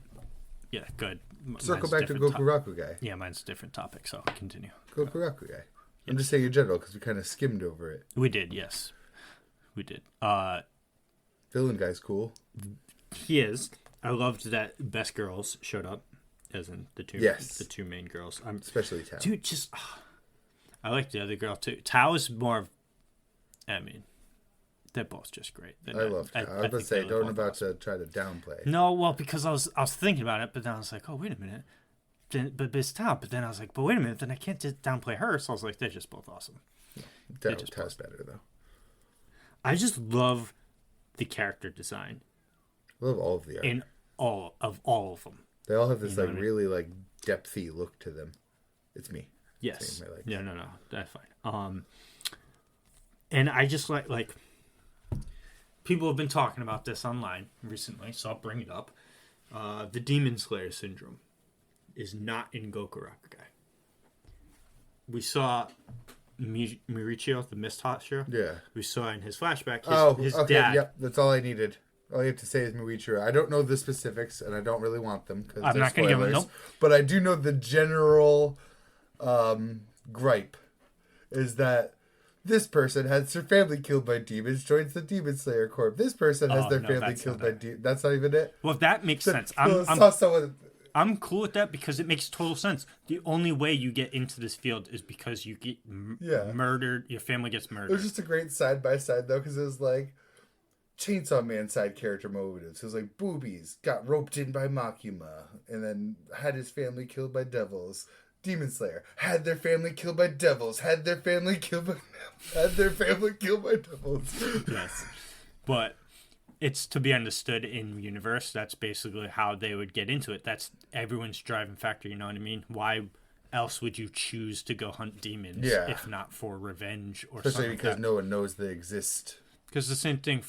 yeah, good. Circle back to Gokuraku guy. Yeah, mine's a different topic, so continue. Gokuraku guy. I'm just saying in general because we kind of skimmed over it. We did, yes. We did. Villain guy's cool. He is. I loved that Best Girls showed up, as in the two main girls. Especially Tao. Dude, just I like the other girl too. Tao is more of, I mean, they're both just great. I love Tao. I was about to say, don't about to try to downplay. No, well, because I was thinking about it, but then I was like, oh, wait a minute. But it's Tao. But then I was like, but wait a minute, then I can't just downplay her. So I was like, they're just both awesome. Yeah, Tao's better though. I just love the character design. I love all of the art. In all of them. They all have this really like depthy look to them. It's me. Yes. No. That's fine. And I just like people have been talking about this online recently, so I'll bring it up. The Demon Slayer syndrome is not in Gokuraku guy. We saw Mirichio, the Mist Hashira. Yeah. We saw in his flashback his okay, dad. Yep, that's all I needed. All you have to say is Miichiro. I don't know the specifics, and I don't really want them because I'm not going to give them. Nope. But I do know the general gripe is that this person has their family killed by demons, joins the Demon Slayer Corps. This person has their family killed by demons. That's not even it. Well, that makes sense. I'm cool with that because it makes total sense. The only way you get into this field is because you get murdered. Your family gets murdered. It was just a great side by side though, because it was like Chainsaw Man side character motives. It was like Boobies got roped in by Makima and then had his family killed by devils. Demon Slayer had their family killed by devils. Had their family killed by devils. Yes, but it's to be understood in universe. That's basically how they would get into it. That's everyone's driving factor. You know what I mean? Why else would you choose to go hunt demons if not for revenge or especially something? Because no one knows they exist. Because the same thing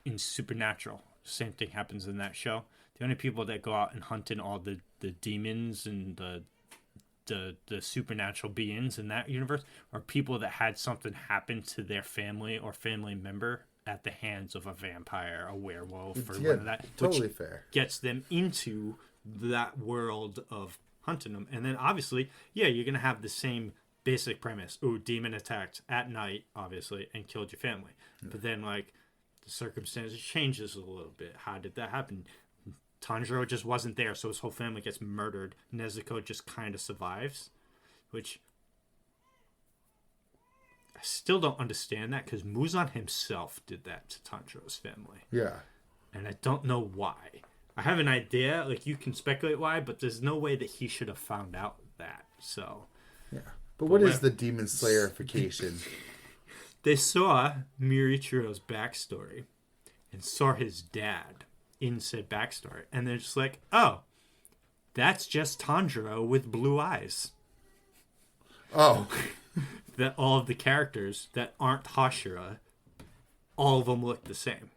in Supernatural. Same thing happens in that show. The only people that go out and hunt in all the demons and the supernatural beings in that universe are people that had something happen to their family or family member at the hands of a vampire, a werewolf, or one of that. Totally fair. Gets them into that world of hunting them. And then obviously, you're going to have the same basic premise. Ooh, demon attacked at night, obviously, and killed your family. But then, like, the circumstances changes a little bit. How did that happen? Tanjiro just wasn't there, so his whole family gets murdered. Nezuko just kind of survives, which I still don't understand that because Muzan himself did that to Tanjiro's family. Yeah. And I don't know why. I have an idea, like you can speculate why, but there's no way that he should have found out that. So, yeah. But what is the Demon Slayerification? They saw Mirichiro's backstory and saw his dad in said backstory, and they're just like, oh, that's just Tanjiro with blue eyes. Oh. That all of the characters that aren't Hashira, all of them look the same.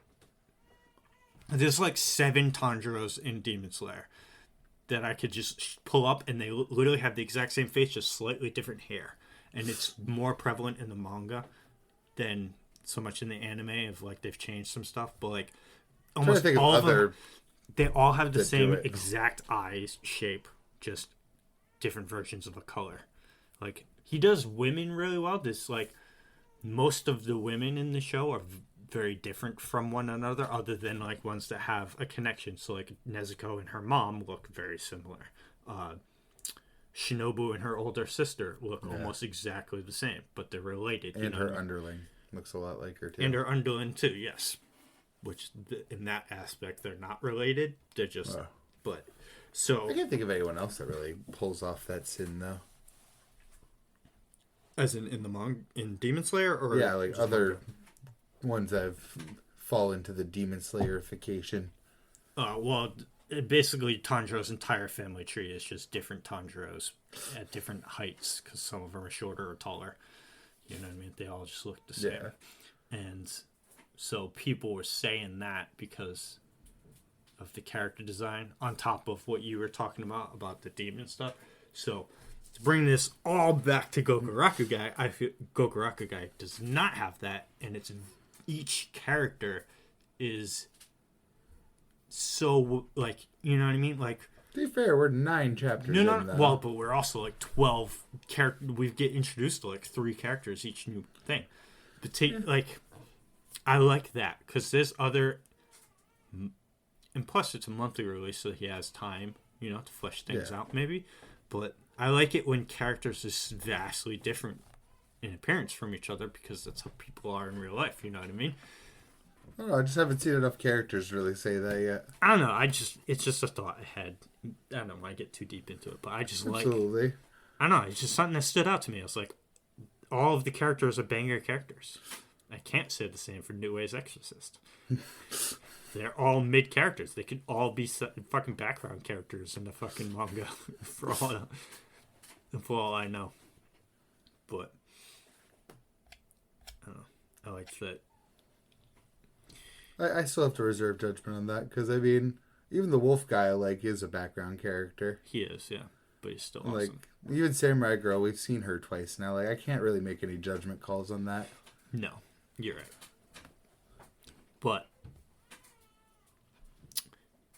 There's like 7 Tanjiros in Demon Slayer that I could just pull up, and they literally have the exact same face, just slightly different hair. And it's more prevalent in the manga than so much in the anime of like they've changed some stuff, but like almost all of them, they all have the same exact eyes shape, just different versions of a color. Like he does women really well. This like most of the women in the show are very different from one another, other than like ones that have a connection. So like Nezuko and her mom look very similar. Shinobu and her older sister look almost exactly the same, but they're related. And her underling looks a lot like her too. And her underling too, yes. Which in that aspect they're not related. They're just but so I can't think of anyone else that really pulls off that sin though. As in in Demon Slayer, or like other ones that fall into the Demon Slayerification. Well, basically Tanjiro's entire family tree is just different Tanjiros at different heights, because some of them are shorter or taller. You know what I mean? They all just look the same. Yeah. And so people were saying that because of the character design, on top of what you were talking about the demon stuff. So to bring this all back to Gokuraku Guy, I feel Gokuraku Guy does not have that, and it's each character is so, like, you know what I mean? Like, to be fair, we're 9 chapters in though. Well, but we're also like 12 characters. We get introduced to like 3 characters each new thing. But like, I like that because there's other, and plus it's a monthly release, so he has time, to flesh things out maybe. But I like it when characters is vastly different in appearance from each other, because that's how people are in real life. You know what I mean? I don't know, I just haven't seen enough characters really say that yet. I don't know. It's just a thought I had. I don't want to get too deep into it, but I just Absolutely. I don't know. It's just something that stood out to me. I was like, all of the characters are banger characters. I can't say the same for New Way's Exorcist. They're all mid characters. They could all be fucking background characters in the fucking manga for all I know. But I don't know. I like that. I still have to reserve judgment on that, because I mean, even the wolf guy is a background character. He is, yeah, but he's still awesome. Even Samurai Girl, we've seen her twice now. I can't really make any judgment calls on that. No, you're right. But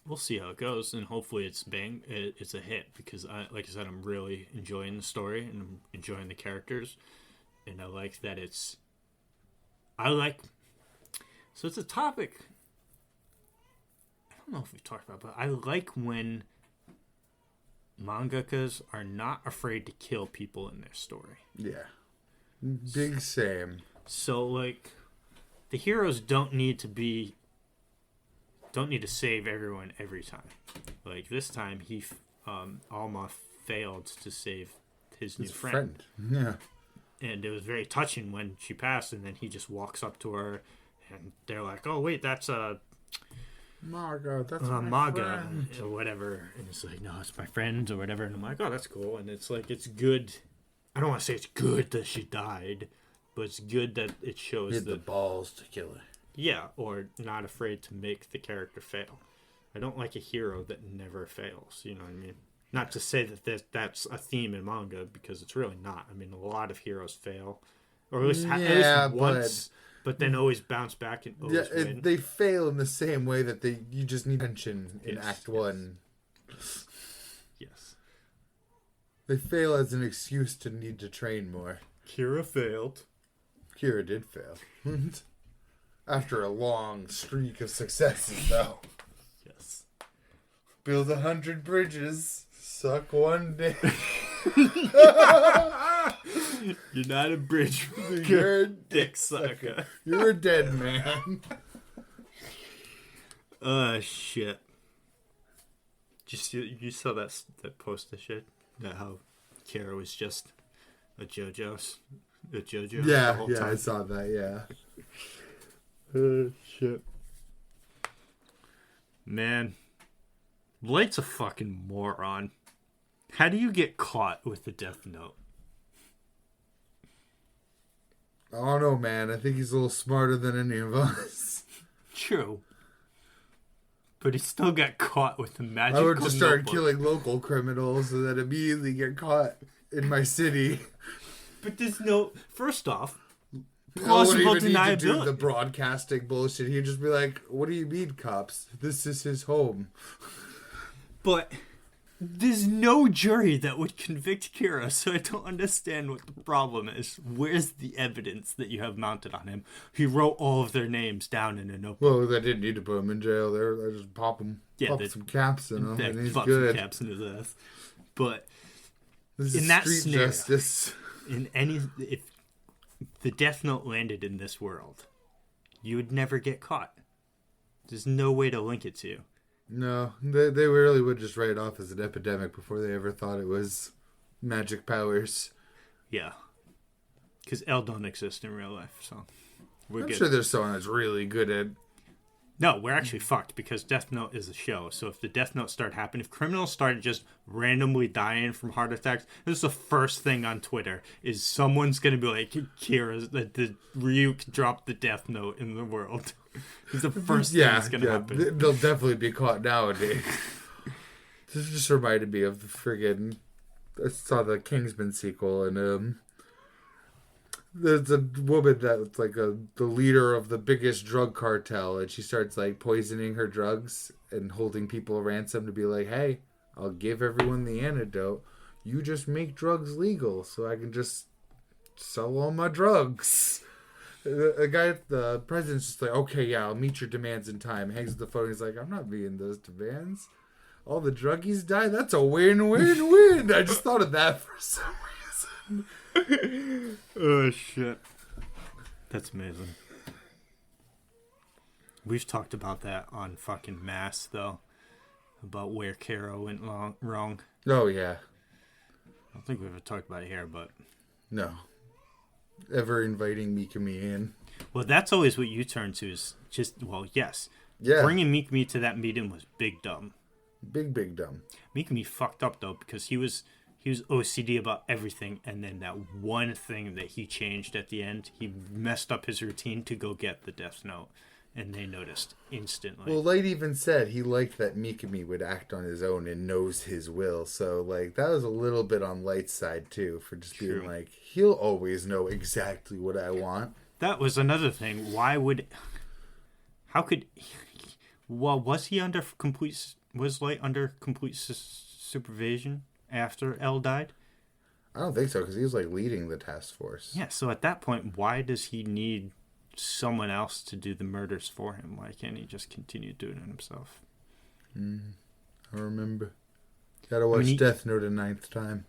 we'll see how it goes, and hopefully it's a hit, because like I said, I'm really enjoying the story and I'm enjoying the characters, and I like that so it's a topic I don't know if we've talked about, but I like when mangakas are not afraid to kill people in their story. Yeah. Big same. So the heroes don't need to save everyone every time. Like this time Alma failed to save his new friend. Yeah. And it was very touching when she passed, and then he just walks up to her, and they're like, "Oh wait, that's Maga, that's my friend," or whatever." And it's like, "No, it's my friend," or whatever. And I'm like, "Oh, that's cool." And it's like, it's good. I don't want to say it's good that she died, but it's good that it shows he had the balls to kill her. Yeah, or not afraid to make the character fail. I don't like a hero that never fails. You know what I mean? Not to say that that's a theme in manga, because it's really not. I mean, a lot of heroes fail, or at least once, but then always bounce back and always win. They fail in the same way that you just need tension in Act 1. Yes. They fail as an excuse to need to train more. Kira failed. Kira did fail. After a long streak of successes, though. Yes. Build 100 bridges. Suck one dick. You're not a bridge. You're a dick sucker. You're a dead man. Shit. You saw that post of shit? That how Kara was just a JoJo Yeah, the whole time? I saw that, yeah. Shit. Man. Light's a fucking moron. How do you get caught with the Death Note? I don't know, man. I think he's a little smarter than any of us. True. But he still got caught with the magical I would just start notebook. killing local criminals and then immediately get caught in my city. But there's no... First off, plausible deniability. Need to do the broadcasting bullshit. He'd just be like, "What do you mean, cops? This is his home." But There's no jury that would convict Kira, so I don't understand what the problem is. Where's the evidence that you have mounted on him? He wrote all of their names down in a notebook. Well, they didn't need to put him in jail. They just pop some caps in him, and he's good. Some caps in his ass. But this in is that street scenario, justice. if the Death Note landed in this world, you would never get caught. There's no way to link it to you. No, they really would just write it off as an epidemic before they ever thought it was magic powers. Yeah. Because L don't exist in real life, so I'm sure there's someone that's really good at... No, we're actually fucked because Death Note is a show. So if the Death Note started happening, if criminals started just randomly dying from heart attacks, this is the first thing on Twitter, is someone's going to be like, Kira, the Ryuk dropped the Death Note in the world. It's the first thing that's going to happen. They'll definitely be caught nowadays. This just reminded me of the friggin'... I saw the Kingsman sequel, and there's a woman that's like the leader of the biggest drug cartel, and she starts like poisoning her drugs and holding people ransom to be like, hey, I'll give everyone the antidote. You just make drugs legal so I can just sell all my drugs. The president's just like, okay, yeah, I'll meet your demands in time. Hangs up the phone. He's like, I'm not meeting those demands. All the druggies die. That's a win-win-win. I just thought of that for some reason. Oh, shit. That's amazing. We've talked about that on fucking Mass, though. About where Kara went wrong. Oh, yeah. I don't think we've ever talked about it here, but... No. Ever inviting Mikami in. Well, that's always what you turn to is just, well, yes. Yeah. Bringing Mikami to that meeting was big dumb. Big dumb. Mikami fucked up, though, because he was OCD about everything, and then that one thing that he changed at the end, he messed up his routine to go get the Death Note, and they noticed instantly. Well, Light even said he liked that Mikami would act on his own and knows his will, so, like, that was a little bit on Light's side, too, for just being like, he'll always know exactly what I want. That was another thing. Was Light under complete supervision after L died? I don't think so, because he was, like, leading the task force. Yeah, so at that point, why does he need someone else to do the murders for him? Why can't he just continue doing it himself? I remember. Gotta watch Death Note a 9th time.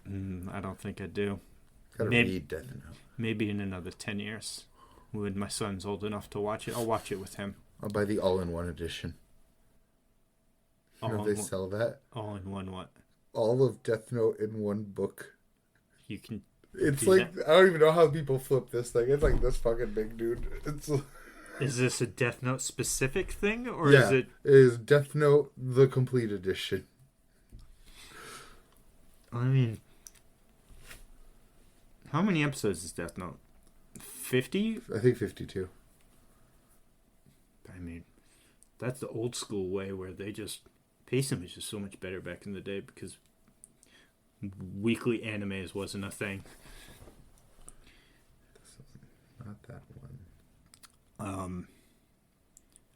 I don't think I do. Gotta read Death Note. Maybe in another 10 years. When my son's old enough to watch it, I'll watch it with him. I'll buy the all-in-one edition. You know they sell that? All-in-one what? All of Death Note in one book. You can... It's like, I don't even know how people flip this thing. It's like this fucking big, dude. Is this a Death Note specific thing, or is it... it is Death Note, the complete edition. I mean... How many episodes is Death Note? 50? I think 52. I mean, that's the old school way where they just... Pacing was just so much better back in the day because weekly animes wasn't a thing. Not that one.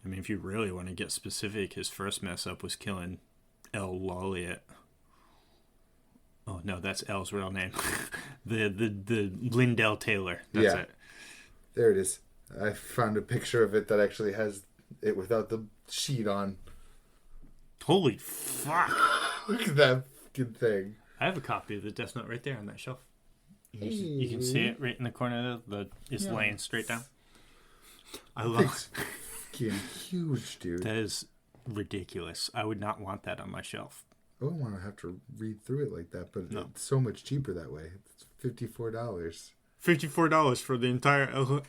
I mean, if you really want to get specific, his first mess up was killing L. Lolliot. Oh no, that's L's real name. the Lindell Taylor. That's it. There it is. I found a picture of it that actually has it without the sheet on. Holy fuck! Look at that fucking thing. I have a copy of the Death Note right there on that shelf. You can see it right in the corner there. It's laying straight down. I love it. Fucking huge, dude. That is ridiculous. I would not want that on my shelf. I don't want to have to read through it like that, but it's so much cheaper that way. It's $54. $54 for the entire... the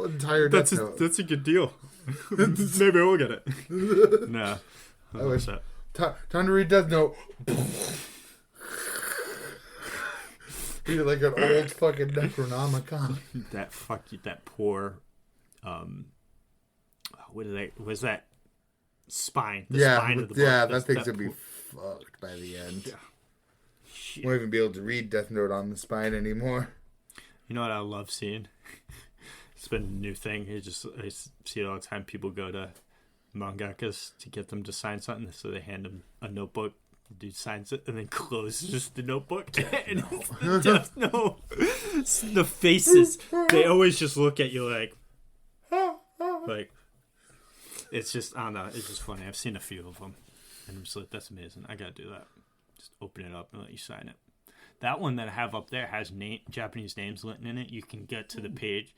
entire Death Note. That's a good deal. Maybe we'll get it. Nah. I wish. Time to read Death Note. You're like an old fucking Necronomicon. That poor... was that spine? The spine of the book. Yeah, that thing's gonna be fucked by the end. Yeah. Shit. Won't even be able to read Death Note on the spine anymore. You know what I love seeing? It's been a new thing. I see it all the time. People go to mangakas to get them to sign something, so they hand them a notebook The dude signs it and then closes the notebook. And it's the Death Note. The faces, they always just look at you like, it's just, I don't know, it's just funny. I've seen a few of them. And I'm just like, that's amazing. I gotta do that. Just open it up and let you sign it. That one that I have up there has Japanese names written in it. You can get to the page.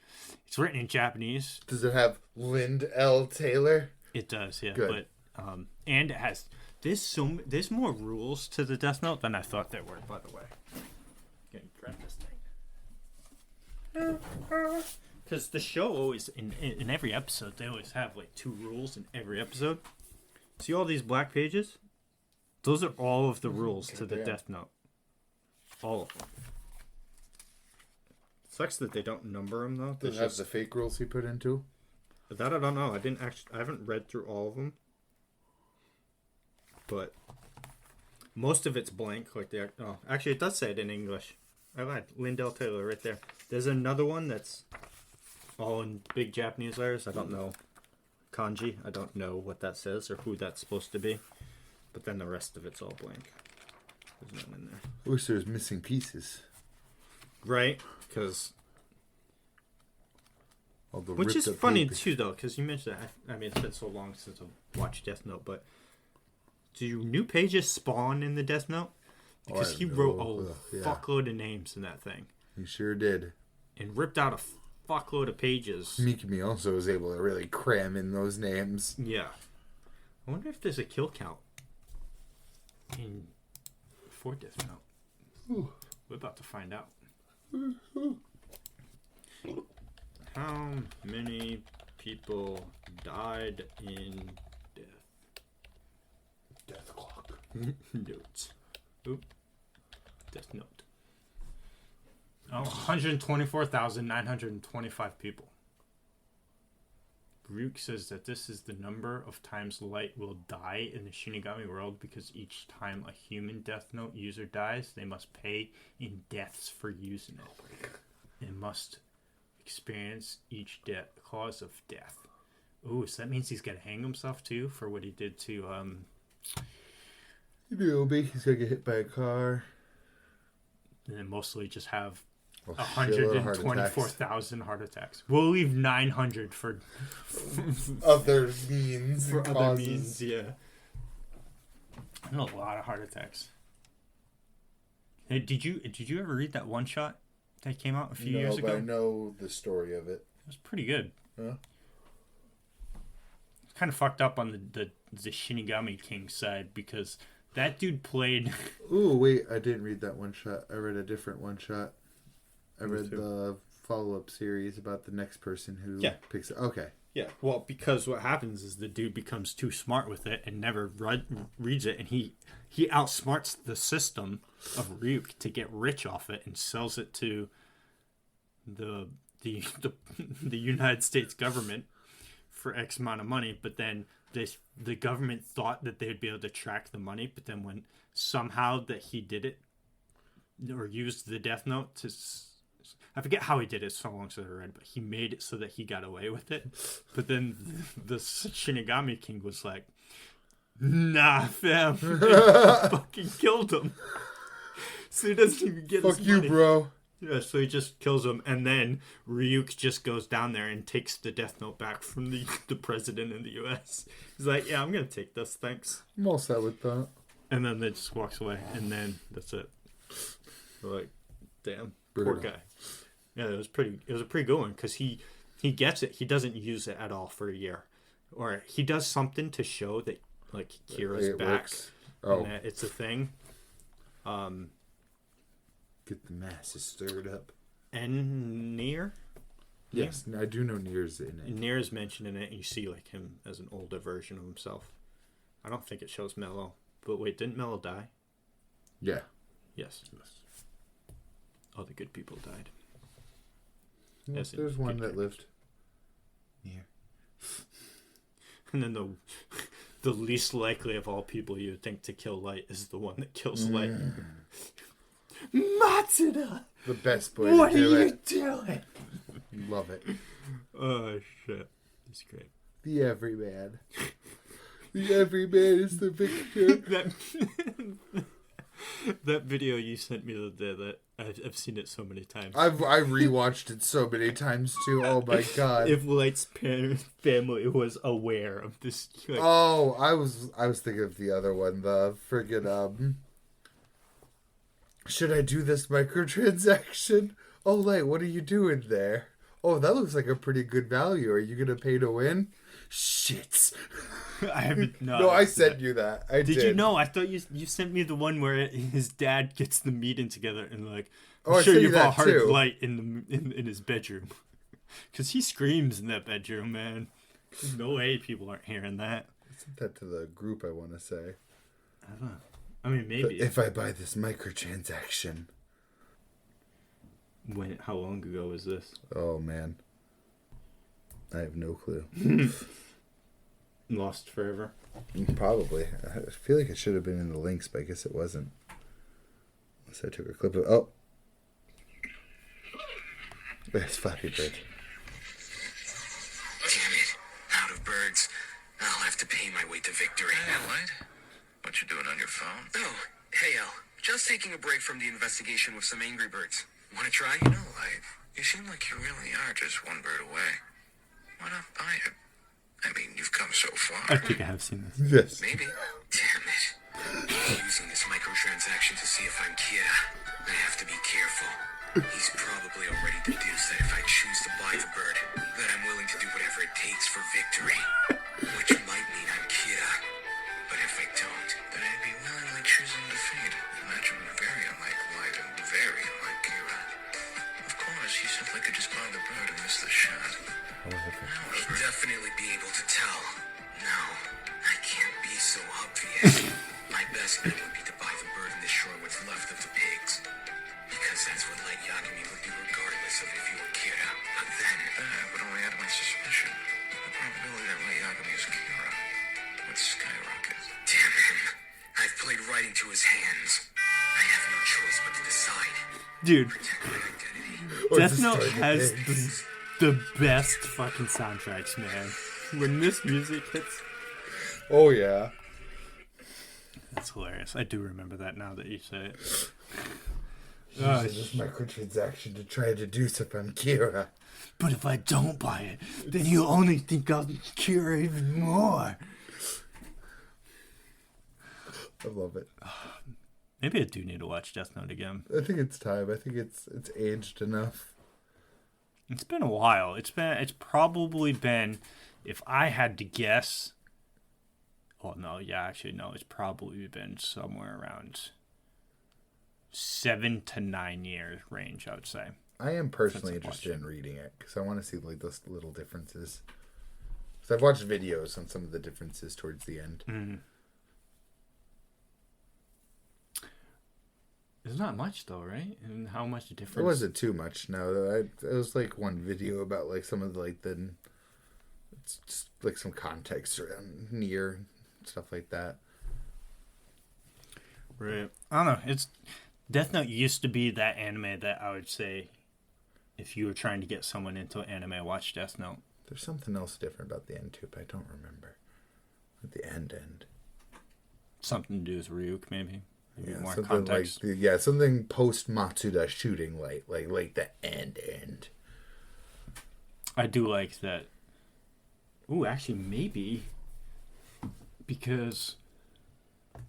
It's written in Japanese. Does it have Lind L. Taylor? It does, yeah. Good. But and it has there's more rules to the Death Note than I thought there were. By the way, gonna grab this thing because the show always in every episode they always have like 2 rules in every episode. See all these black pages? Those are all of the rules to the Death Note. All of them. Sucks that they don't number them though. Does it have the fake rules he put into? That I don't know. I haven't read through all of them, but most of it's blank. Like actually, it does say it in English. I lied. Lindell Taylor right there. There's another one that's all in big Japanese letters. I don't know kanji. I don't know what that says or who that's supposed to be. But then the rest of it's all blank. There's none in there. I wish there was missing pieces. Right? Because... Which is funny too, though, because you mentioned that. I mean, it's been so long since I've watched Death Note, but do new pages spawn in the Death Note? Because he wrote a fuckload of names in that thing. He sure did. And ripped out a fuckload of pages. Mikami also was able to really cram in those names. Yeah. I wonder if there's a kill count for Death Note. Ooh. We're about to find out. How many people died in Death clock. Notes. Oop. Death Note. 124,925 people. Ryuk says that this is the number of times Light will die in the Shinigami world because each time a human Death Note user dies, they must pay in deaths for using it. They must experience each cause of death. Ooh, so that means he's got to hang himself too for what he did to he's gonna get hit by a car. And then mostly just have 124,000 heart attacks. We'll leave 900 for other means. For other means, yeah. And a lot of heart attacks. Hey, did you ever read that one shot that came out a few years ago? But I know the story of it. It was pretty good. Huh? It's kind of fucked up on the Shinigami King side because that dude played. Ooh, wait! I didn't read that one shot. I read a different one shot. I read the follow-up series about the next person who picks it. Okay. Yeah, well, because what happens is the dude becomes too smart with it and never reads it, and he outsmarts the system of Ryuk to get rich off it and sells it to the United States government for X amount of money. But then the government thought that they'd be able to track the money, but then when somehow that he did it or used the Death Note to... I forget how he did it so long since I read, but he made it so that he got away with it. But then the Shinigami King was like, nah, fam. Fucking killed him. So he doesn't even get his money. Fuck you, bro. Yeah, so he just kills him, and then Ryuk just goes down there and takes the Death Note back from the president in the U.S. He's like, yeah, I'm going to take this, thanks. I'm all set with that. And then they just walks away, and then that's it. We're like, damn, brutal. Poor guy. Yeah, it was a pretty good one, because he gets it. He doesn't use it at all for a year. Or he does something to show that, like, Kira's back. Works. Oh. And that it's a thing. Get the masses stirred up. And Nier? Yes, I do know Nier's in it. Nier's mentioned in it, and you see like him as an older version of himself. I don't think it shows Mello. But wait, didn't Mello die? Yeah. Yes. All the good people died. Yes, there's one that lived. Nier. And then the least likely of all people you would think to kill Light is the one that kills Light. Matsuda! The best boy what to do are it. you doing? Love it. Oh, shit. It's great. The everyman. The everyman is the victor. That video you sent me the other day, that I've seen it so many times. I've rewatched it so many times too. Oh my god! If Light's family was aware of this, like... oh, I was thinking of the other one, the friggin' should I do this microtransaction? Oh, Light, what are you doing there? Oh, that looks like a pretty good value. Are you gonna pay to win? Shit. I haven't. No, I sent you that. I did. You know? I thought you sent me the one where his dad gets the meeting together and like. I'm sure you've all heard Light in his bedroom, because he screams in that bedroom, man. There's no way people aren't hearing that. I sent that to the group. I want to say. I don't know. I mean, maybe but if I buy this microtransaction. How long ago was this? Oh man, I have no clue. Lost forever. Probably. I feel like it should have been in the links, but I guess it wasn't. Unless I took a clip of. Oh, there's Flappy Bird. Damn it! Out of birds. I'll have to pay my way to victory. Hey, Light. What you doing on your phone? Oh, hey, El. Just taking a break from the investigation with some angry birds. Want to try? You know, Light, you seem like you really are just one bird away. Why not buy it? I mean, you've come so far. I think I have seen this. Yes. Maybe. Damn it. I'm using this microtransaction to see if I'm Kira. I have to be careful. He's probably already deduced that if I choose to buy the bird, that I'm willing to do whatever it takes for victory. Which might mean I'm Kira. But if I don't, then I'd be willingly choosing defeat. Imagine very unlike Light and very unlike Kira. Of course, you simply could just buy the bird and miss the shot. He'd definitely be able to tell. No, I can't be so obvious. My best bet would be to buy the bird and destroy what's left of the pigs. Because that's what Light Yagami would do regardless of if you were Kira. But then... that would only add my suspicion. The probability that Light Yagami is Kira would skyrocket. Damn him. I've played right into his hands. I have no choice but to decide. Dude. Protect my identity. Death Note has the best fucking soundtracks, man. When this music hits. Oh, yeah. That's hilarious. I do remember that now that you say it. Using this microtransaction to try to deduce if I'm Kira. But if I don't buy it, then you only think I'll Kira even more. I love it. Maybe I do need to watch Death Note again. I think it's time. I think it's aged enough. It's been a while. It's probably been, if I had to guess. Oh no, yeah, actually no. It's probably been somewhere around 7 to 9 years range, I would say. I am personally interested in reading it because I want to see like those little differences. Because I've watched videos on some of the differences towards the end. Mm-hmm. There's not much though, right? And how much difference? It wasn't too much. No, it was like one video about like some of like it's just like some context around Nier stuff like that. Right. I don't know. It's Death Note used to be that anime that I would say, if you were trying to get someone into anime, watch Death Note. There's something else different about the end too, but I don't remember. At the end. Something to do with Ryuk, maybe. Yeah, more something context. like something post Matsuda shooting, like the end. I do like that. Ooh, actually, maybe because,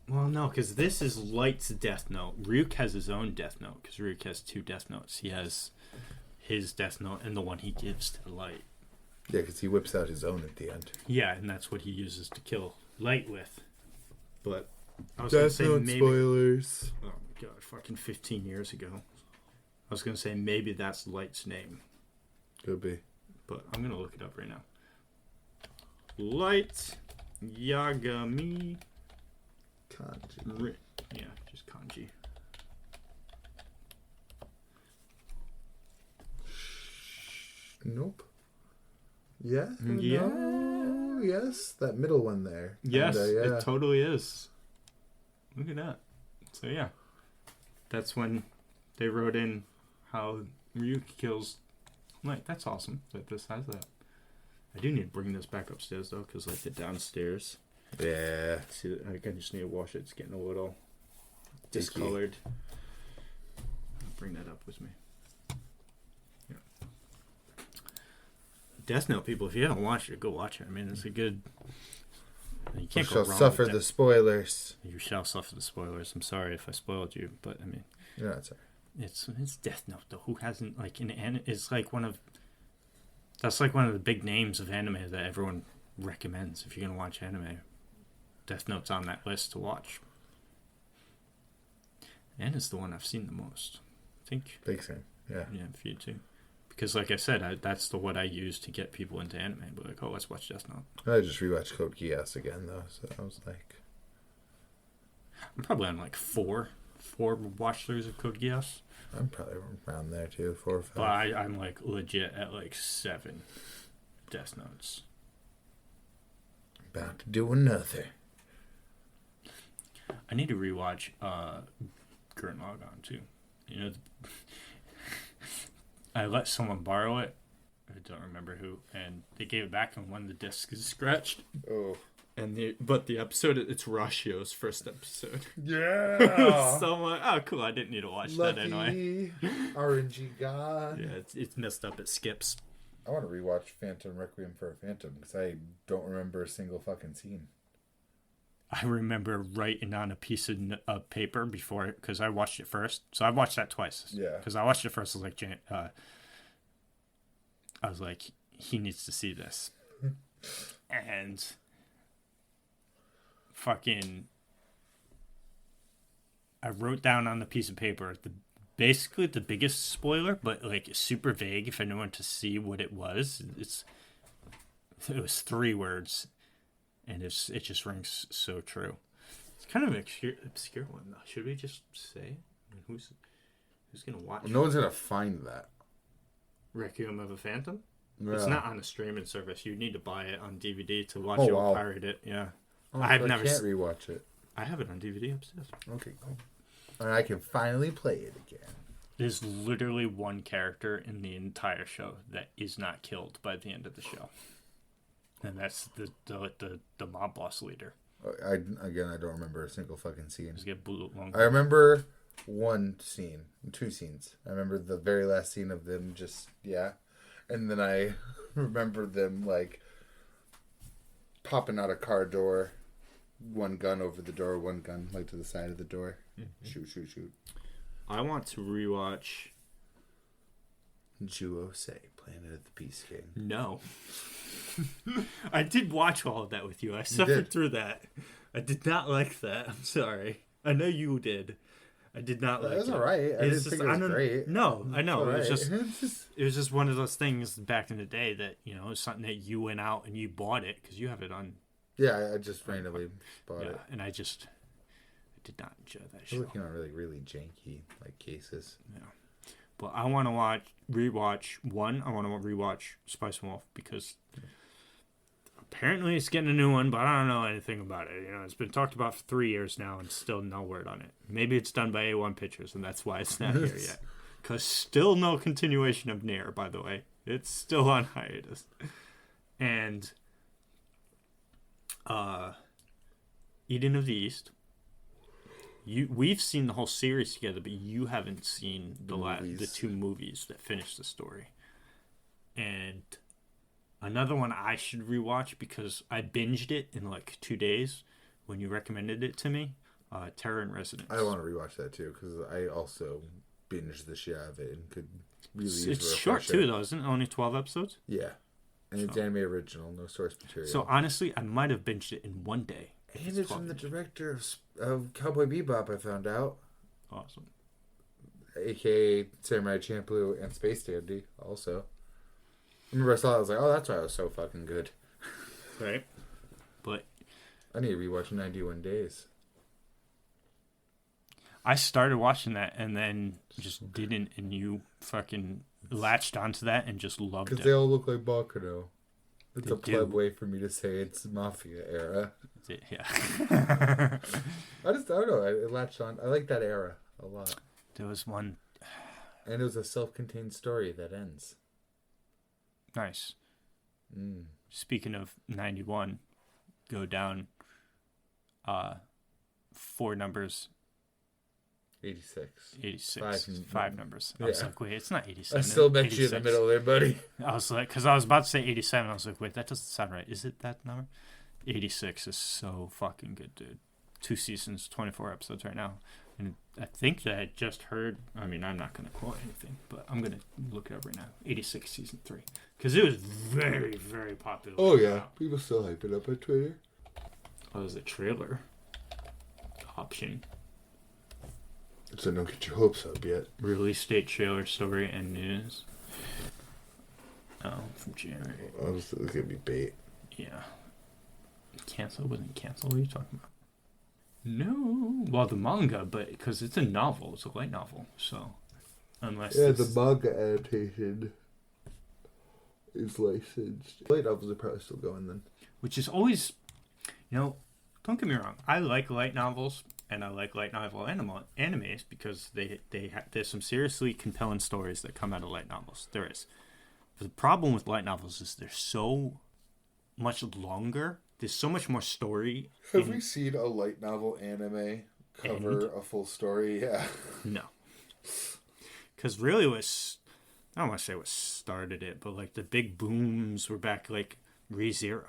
well, no, because this is Light's Death Note. Ryuk has his own Death Note because Ryuk has 2 Death Notes. He has his Death Note and the one he gives to Light. Yeah, because he whips out his own at the end. Yeah, and that's what he uses to kill Light with. But I was Death gonna say Note maybe, spoilers. oh my god, fucking 15 years ago. I was gonna say maybe that's Light's name. Could be. But I'm gonna look it up right now. Light Yagami Kanji. Yeah, just kanji. Nope. Yeah? Yeah. No, yes. That middle one there. Yes, and, yeah. it totally is. Look at that. So yeah. That's when they wrote in how Ryuk kills Light. That's awesome that this has that. I do need to bring this back upstairs though, because like the downstairs Yeah. See, I just need to wash it. It's getting a little discolored. I'll bring that up with me. Yeah. Death Note, people, if you haven't watched it, go watch it. I mean, it's a good... You can't go wrong with suffer that. the spoilers. You shall suffer the spoilers. I'm sorry if I spoiled you, but I mean... Yeah, that's right. It's Death Note, though. Who hasn't, like, it's like one of... That's like one of the big names of anime that everyone recommends if you're going to watch anime. Death Note's on that list to watch. And it's the one I've seen the most. I think. Big same. Yeah. Yeah, for you too. Because, like I said, that's what I use to get people into anime. But like, oh, let's watch Death Note. I just rewatched Code Geass again, though, so I was like... I'm probably on like four watch throughs of Code Geass. I'm probably around there, too, 4 or 5. But I'm like legit at like 7 Death Notes. About to do another. I need to rewatch Gurren Lagann too. You know, I let someone borrow it. I don't remember who, and they gave it back, and one of the discs is scratched. Oh. But the episode, it's Rashio's first episode. Yeah. So I'm like, oh cool, I didn't need to watch that anyway. RNG God. Yeah, it's messed up. It skips. I want to rewatch Phantom Requiem for a Phantom because I don't remember a single fucking scene. I remember writing on a piece of paper before it because I watched it first. So I watched that twice. Yeah. Because I watched it first. I was like, he needs to see this. And fucking, I wrote down on the piece of paper basically the biggest spoiler, but like super vague if anyone to see what it was. It was 3 words. And it just rings so true. It's kind of an obscure one, though. Should we just say? I mean, who's going to watch No one's going to find that. Requiem of a Phantom? Yeah. It's not on a streaming service. You need to buy it on DVD to watch Oh, it wow. or pirate it. Yeah. Oh, I can't rewatch it. I have it on DVD upstairs. Okay, cool. And I can finally play it again. There's literally one character in the entire show that is not killed by the end of the show. And that's the mob boss leader. I don't remember a single fucking scene. Just get long. I remember 2 scenes. I remember the very last scene of them and then I remember them like popping out a car door, one gun over the door, one gun like to the side of the door. Mm-hmm. Shoot. I want to rewatch Juose, Planet of the Beast King. No. I did watch all of that with you. I suffered through that. I did not like that. I'm sorry. I know you did. I did not like it. It was alright. I didn't think it was great. No, I know. It was just one of those things back in the day that, you know, something that you went out and you bought it because you have it on. Yeah, I just randomly bought it. And I did not enjoy that show. You're looking on really janky like cases. Yeah. But I want to rewatch one. I want to rewatch Spice and Wolf because apparently it's getting a new one, but I don't know anything about it. You know, it's been talked about for 3 years now and still no word on it. Maybe it's done by A1 Pictures and that's why it's not here yet. Because still no continuation of Nier, by the way. It's still on hiatus. And Eden of the East. We've seen the whole series together, but you haven't seen the 2 movies that finish the story. And another one I should rewatch because I binged it in like 2 days when you recommended it to me. Terror in Residence. I want to rewatch that too because I also binged the shit out of it and could really use It's short too, though, isn't it? Only 12 episodes. Yeah, and it's anime original, no source material. So honestly, I might have binged it in 1 day. And it's from the director of Cowboy Bebop, I found out. Awesome. A.K.A. Samurai Champloo and Space Dandy, also. I remember I saw it, I was like, oh, that's why it was so fucking good. Right. But I need to rewatch 91 Days. I started watching that and then just didn't, and you fucking latched onto that and just loved it. Because they all look like Bakuno. It's They a pleb way for me to say it's Mafia era. Yeah. I don't know. I latched on. I like that era a lot. There was one. And it was a self-contained story that ends. Nice. Speaking of 91, go down 4 numbers. 86. 5 numbers. I was like, wait, it's not 87. I still bet 86. you in the middle there, buddy. I was like, because I was about to say 87. I was like, wait, that doesn't sound right. Is it that number? 86 is so fucking good, dude. 2 seasons, 24 episodes right now. And I think that I just heard, I mean, I'm not going to quote anything, but I'm going to look it up right now. 86 season 3. Because it was very, very popular. Oh, yeah. People still hype it up on Twitter. Oh, there's a trailer option. So don't get your hopes up yet. Release date, trailer, story, and news. Oh, from January. Oh, it's going to be bait. Yeah. Cancel? Wasn't canceled? What are you talking about? No. Well, the manga, but because it's a novel. It's a light novel. So, unless... Yeah, the manga adaptation is licensed. Light novels are probably still going then. Which is always... You know, don't get me wrong. I like light novels. And I like light novel animes because there's some seriously compelling stories that come out of light novels. There is. But the problem with light novels is they're so much longer. There's so much more story. Have we seen a light novel anime cover a full story? Yeah. No. Because really I don't want to say what started it, but like the big booms were back like ReZero.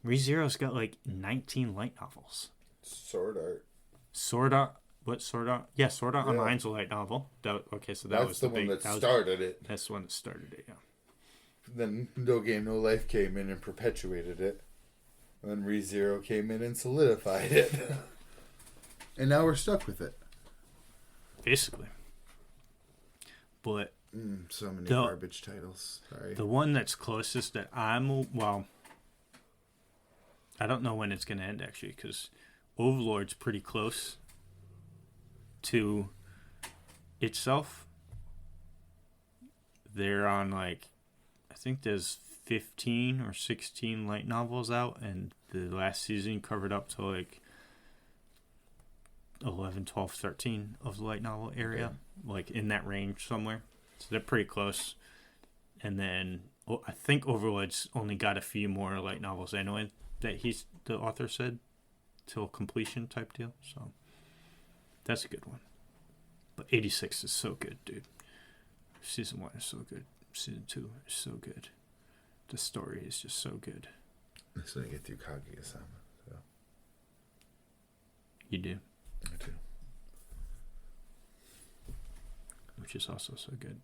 ReZero's got like 19 light novels. Sword Art. Sword Art? What Sword Art? Yeah, Sword Art Online's a light novel. That's was the one that started it. That's the one that started it, yeah. Then No Game No Life came in and perpetuated it. And then ReZero came in and solidified it. And now we're stuck with it. Basically. But so many garbage titles. Sorry. The one that's closest that I don't know when it's going to end, actually, because Overlord's pretty close to itself. They're on, like, I think there's 15 or 16 light novels out, and the last season covered up to, like, 11, 12, 13 of the light novel area, like, in that range somewhere. So they're pretty close. And then I think Overlord's only got a few more light novels anyway that the author said. Till completion type deal, so that's a good one. But 86 is so good, dude. Season 1 is so good. Season 2 is so good. The story is just so good. I'm just gonna get through Kaguya-sama. So. You do? I do. Which is also so good.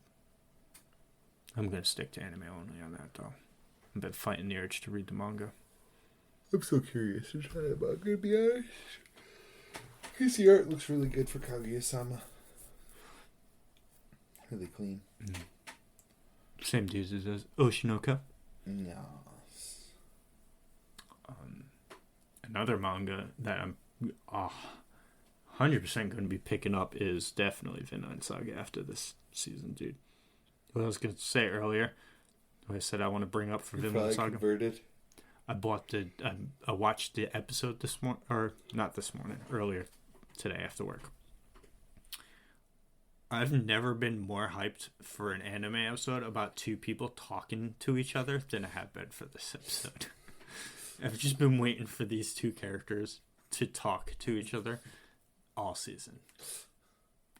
I'm gonna stick to anime only on that, though. I've been fighting the urge to read the manga. I'm so curious to try that manga, to be honest. Because the art looks really good for Kaguya-sama. Really clean. Same dudes as Oshinoka. Yes. Another manga that I'm 100% going to be picking up is definitely Vinland Saga after this season, dude. What I was going to say earlier, what I said I want to bring up for Vinland Saga. Converted. I watched the episode this morning, or not this morning, earlier today after work. I've never been more hyped for an anime episode about 2 people talking to each other than I have been for this episode. I've just been waiting for these 2 characters to talk to each other all season.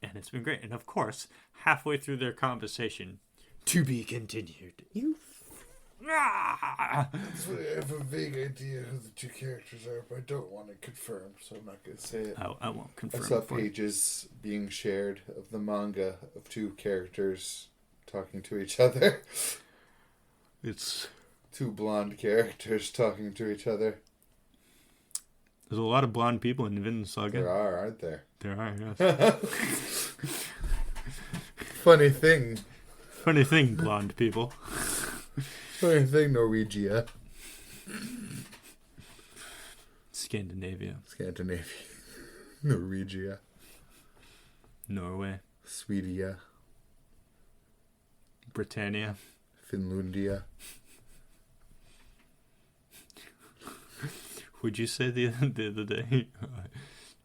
And it's been great. And of course, halfway through their conversation, to be continued. I have a vague idea who the 2 characters are, but I don't want to confirm, so I'm not going to say it. I won't confirm. I saw pages being shared of the manga of 2 characters talking to each other. It's 2 blonde characters talking to each other. There's a lot of blonde people in the Vinland Saga. There are, aren't there? There are, yes. Funny thing, blonde people. Funny thing, Norwegia. Scandinavia. Norwegia. Norway. Swedia. Britannia. Finlandia. Would you say the other day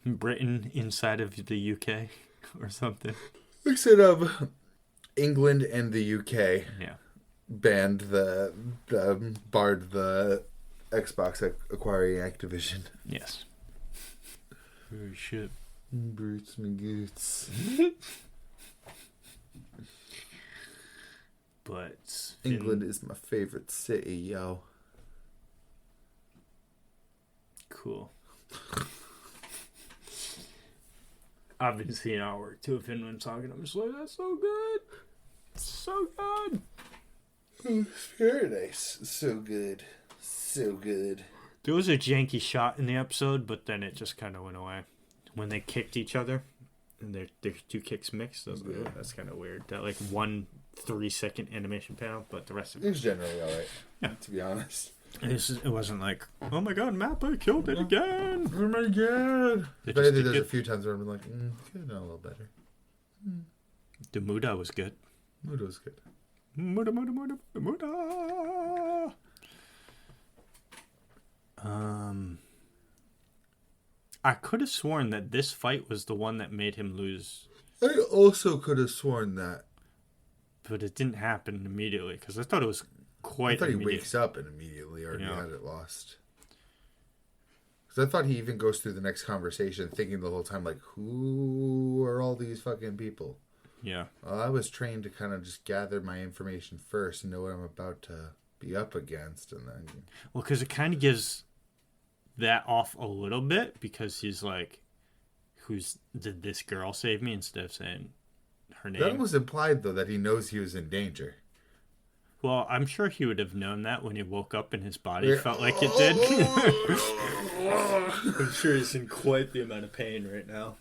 Britain inside of the UK or something? We said England and the UK banned barred the Xbox acquiring Activision. Yes. Oh, shit. Brutes me goots. But England is my favorite city, yo. Cool. I've been seeing artwork too of Finland talking. I'm just like, that's so good. So good. It's paradise. So good. So good. There was a janky shot in the episode, but then it just kind of went away. When they kicked each other, and their two kicks mixed, I was like, oh, that's kind of weird. That like 1 3-second animation panel, but the rest of it was generally alright. Yeah. To be honest. It wasn't like, oh my god, Mappa killed it again. Oh my god. But I think there's a few times where I'm like, could have done a little better. The Muda was good. Muda was good. Muda. I could have sworn that this fight was the one that made him lose. I also could have sworn that. But it didn't happen immediately, because I thought it was quite I thought immediate. he wakes up and immediately already Yeah. had it lost. Because I thought he even goes through the next conversation thinking the whole time, like, who are all these fucking people? Yeah. Well, I was trained to kind of just gather my information first and know what I'm about to be up against. And then... Well, because it kind of gives that off a little bit, because he's like, did this girl save me, instead of saying her name. That was implied, though, that he knows he was in danger. Well, I'm sure he would have known that when he woke up and his body felt like it did. I'm sure he's in quite the amount of pain right now.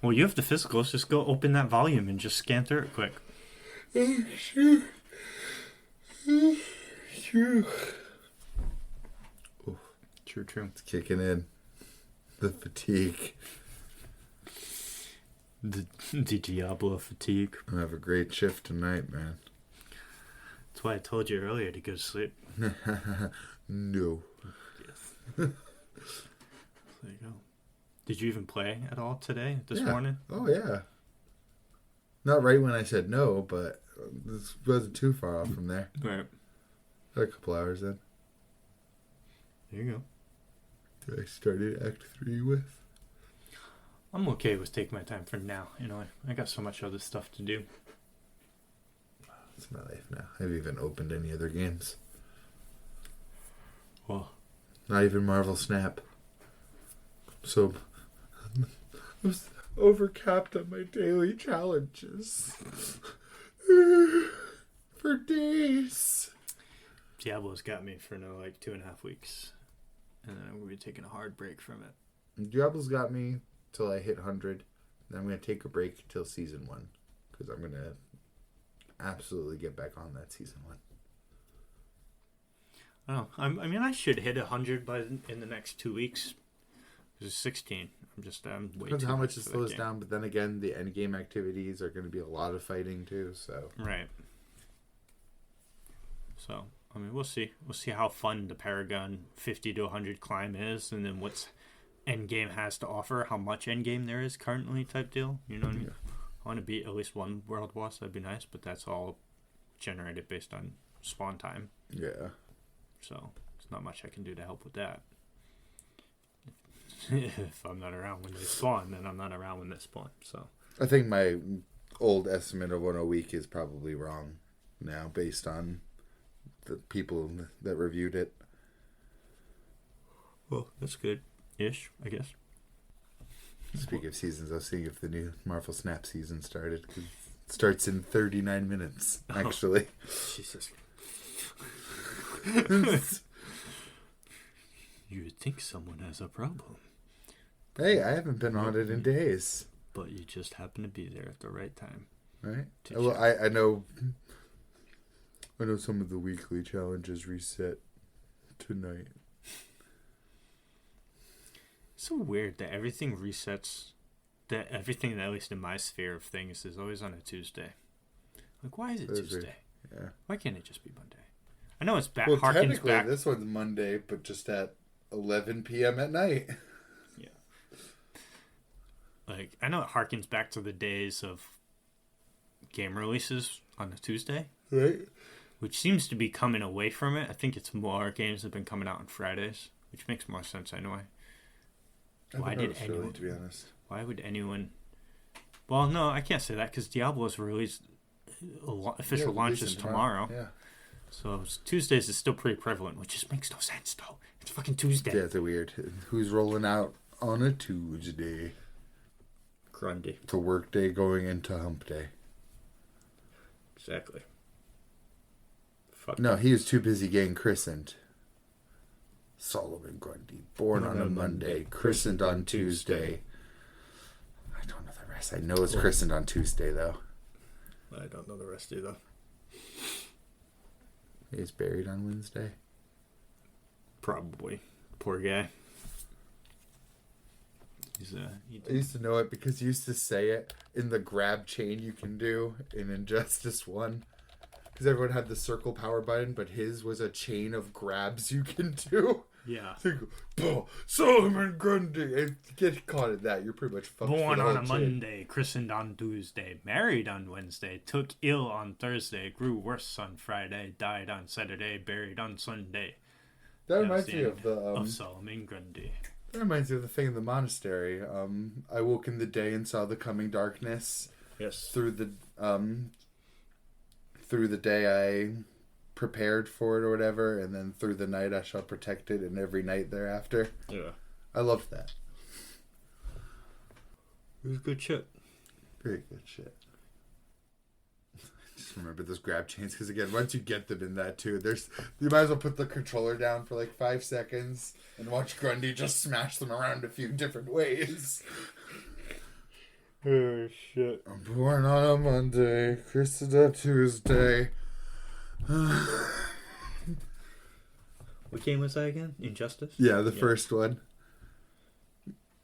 Well, you have the physicals. Just go open that volume and just scan through it quick. True. True. It's kicking in. The fatigue. The Diablo fatigue. I have a great shift tonight, man. That's why I told you earlier to go to sleep. No. Yes. There you go. Did you even play at all today, this morning? Oh, yeah. Not right when I said no, but this wasn't too far off from there. Right. Got a couple hours in. There you go. I started Act 3 with. I'm okay with taking my time for now. You know, I got so much other stuff to do. It's my life now. I haven't even opened any other games. Well, not even Marvel Snap. So I'm overcapped on my daily challenges. For days. Diablo's got me for another like 2.5 weeks. And then I'm going to be taking a hard break from it. Diablo's got me till I hit 100. Then I'm going to take a break till Season 1. Because I'm going to absolutely get back on that Season 1. Oh, I mean, I should hit 100 in the next 2 weeks. It's 16. I'm way Depends too how much it for that slows game. down, but then again, the end game activities are going to be a lot of fighting too. So right. So I mean, we'll see. We'll see how fun the Paragon 50 to 100 climb is, and then what's end game has to offer. How much end game there is currently, type deal. You know what I mean? I want to beat at least one world boss. That'd be nice, but that's all generated based on spawn time. yeah. So there's not much I can do to help with that. If I'm not around when they spawn, then I'm not around when they spawn. So I think my old estimate of 1 a week is probably wrong now, based on the people that reviewed it. well, that's good-ish, I guess. Speaking of seasons, I was seeing if the new Marvel Snap season started. 'Cause it starts in 39 minutes, actually. Jesus. You would think someone has a problem. Hey, I haven't been on it in days. But you just happen to be there at the right time. Right? To Well, check. I know some of the weekly challenges reset tonight. It's so weird that everything resets, that everything, at least in my sphere of things, is always on a Tuesday. Like, why is it That is Tuesday? Yeah. Why can't it just be Monday? I know it's back. Well, harkens technically, back. this one's Monday, but just at 11 p.m. at night. Yeah. Like, I know it harkens back to the days of game releases on a Tuesday, Right? which seems to be coming away from it. I think it's more games have been coming out on Fridays, which makes more sense anyway. Why did anyone? Early, to be honest. Why would anyone? Well, no, I can't say that because Diablo's released official launch is tomorrow. Yeah. So Tuesdays is still pretty prevalent, which just makes no sense though. It's fucking Tuesday. Yeah, it's a weird. Who's rolling out on a Tuesday? Grundy. It's a work day going into hump day. Exactly. No, he was too busy getting christened. Solomon Grundy, born on a Monday, christened on Tuesday. I don't know the rest. I know it's christened on Tuesday, though. I don't know the rest either. He's buried on Wednesday. Probably. Poor guy. I used to know it because he used to say it in the grab chain you can do in Injustice 1. Because everyone had the circle power button, but his was a chain of grabs you can do. Yeah. So you go, Solomon Grundy. And get caught in that, you're pretty much fucked. Born on a Monday, christened on Tuesday, married on Wednesday, took ill on Thursday, grew worse on Friday, died on Saturday, buried on Sunday. That reminds me of of Solomon Grundy. That reminds me of the thing in the monastery. I woke in the day and saw the coming darkness. Yes. Through the day I prepared for it or whatever, and then through the night I shall protect it, and every night thereafter. Yeah. I loved that. It was good shit. Very good shit. Just remember those grab chains, because again, once you get them in that too, you might as well put the controller down for like 5 seconds and watch Grundy just smash them around a few different ways. Oh shit. I'm born on a Monday, christened on Tuesday. What game was that again? Injustice? Yeah, the first one.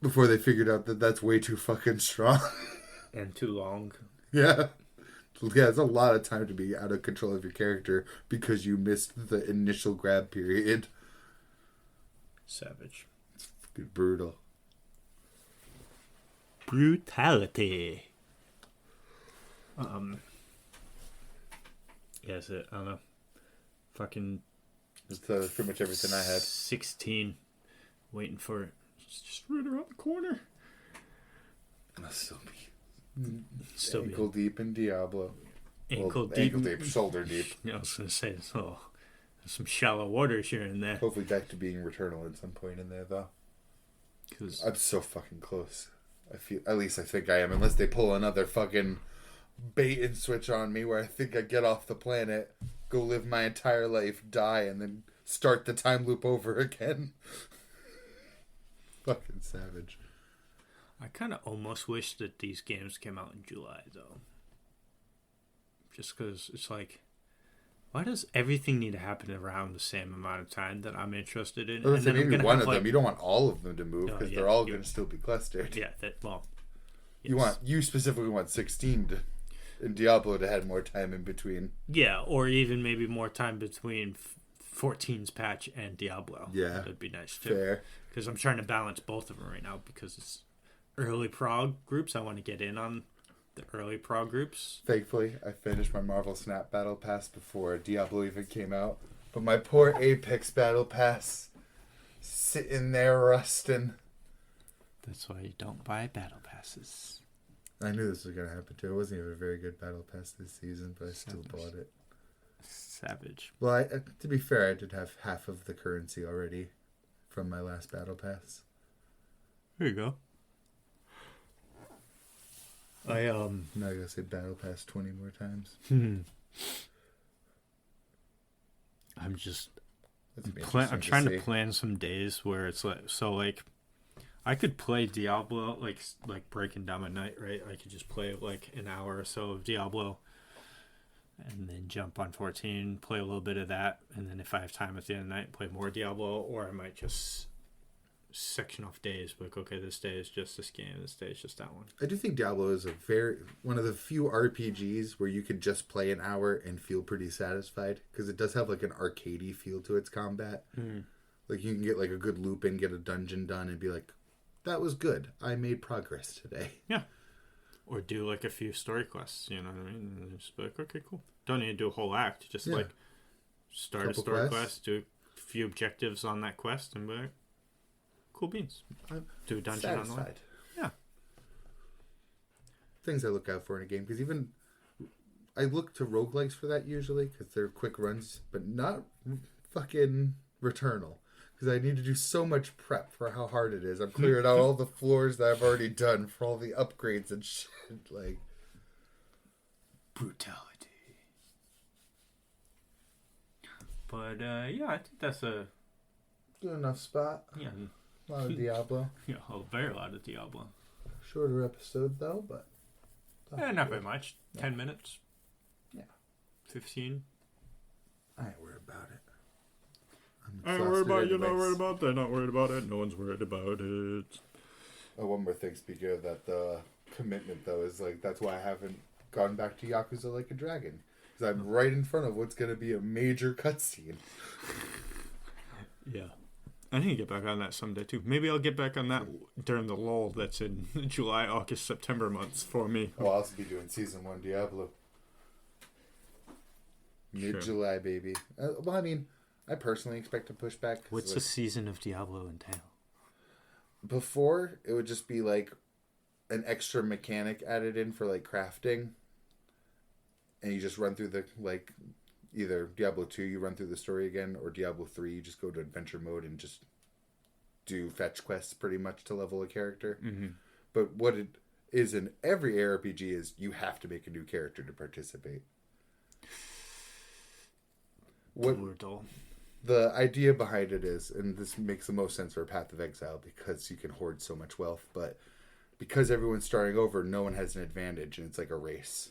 Before they figured out that that's way too fucking strong. And too long. Yeah. Yeah, it's a lot of time to be out of control of your character because you missed the initial grab period. Savage. It's fucking brutal. Brutality. Yeah, that's it. I don't know. Fucking. That's pretty much everything I had. 16. Waiting for it. It's just right around the corner. Must Still be ankle deep in Diablo. Ankle deep. Ankle deep, shoulder deep. I was going to say, there's some shallow waters here and there. Hopefully back to being Returnal at some point in there, though. Because I'm so fucking close. At least I think I am, unless they pull another fucking bait and switch on me where I think I get off the planet, go live my entire life, die, and then start the time loop over again. Fucking savage. I kind of almost wish that these games came out in July, though. Just because it's like, why does everything need to happen around the same amount of time that I'm interested in? Well, and then maybe one of them. You don't want all of them to move because they're all going to still be clustered. Yeah, yes. You specifically want 16 in Diablo to have more time in between. Yeah, or even maybe more time between 14's patch and Diablo. Yeah, that'd be nice too. Fair. Because I'm trying to balance both of them right now because it's early prog groups. I want to get in on the early prog groups. Thankfully, I finished my Marvel Snap Battle Pass before Diablo even came out. But my poor Apex Battle Pass, sitting there rusting. That's why you don't buy battle passes. I knew this was going to happen too. It wasn't even a very good battle pass this season, but I still bought it. Savage. Well, to be fair, I did have half of the currency already from my last battle pass. There you go. Now I gotta say battle pass 20 more times. I'm trying to plan some days where it's like I could play Diablo like breaking down my night, right? I could just play like an hour or so of Diablo and then jump on 14, play a little bit of that, and then if I have time at the end of the night, play more Diablo, or I might just section off days, like, okay, this day is just this game, this day is just that one. I do think Diablo is one of the few RPGs where you could just play an hour and feel pretty satisfied, because it does have like an arcadey feel to its combat. Like you can get like a good loop in, get a dungeon done, and be like, that was good, I made progress today. Yeah. Or do like a few story quests, you know what I mean? And just be like, okay, cool. Don't need to do a whole act. Just like start a story quest, do a few objectives on that quest, and be like, cool beans. Do a dungeon satisfied. online. Yeah. Things I look out for in a game, because even I look to roguelikes for that usually, because they're quick runs, but not fucking Returnal. Because I need to do so much prep for how hard it is. I'm clearing out all the floors that I've already done for all the upgrades and shit. Like, brutality. But yeah, I think that's a good enough spot. Yeah. A lot of Diablo. Yeah, a very lot of Diablo. Shorter episode though, but not very much. 10 minutes. Yeah. 15. I ain't worried about it. I ain't worried about it. You're not worried about it. They're not worried about it. No one's worried about it. Oh, one more thing. Speaking of that, the commitment though is like that's why I haven't gone back to Yakuza Like a Dragon, because I'm right in front of what's going to be a major cutscene. Yeah. I need to get back on that someday too. Maybe I'll get back on that during the lull that's in July, August, September months for me. Oh, I'll also be doing Season 1 Diablo. Mid-July, baby. Well, I mean, I personally expect to push back. What's a season of Diablo entail? Before, it would just be like an extra mechanic added in for like crafting. And you just run through the, like, either Diablo 2, you run through the story again, or Diablo 3, you just go to adventure mode and just do fetch quests pretty much to level a character. Mm-hmm. But what it is in every ARPG is you have to make a new character to participate. Brutal. The idea behind it is, and this makes the most sense for Path of Exile because you can hoard so much wealth, but because everyone's starting over, no one has an advantage, and it's like a race.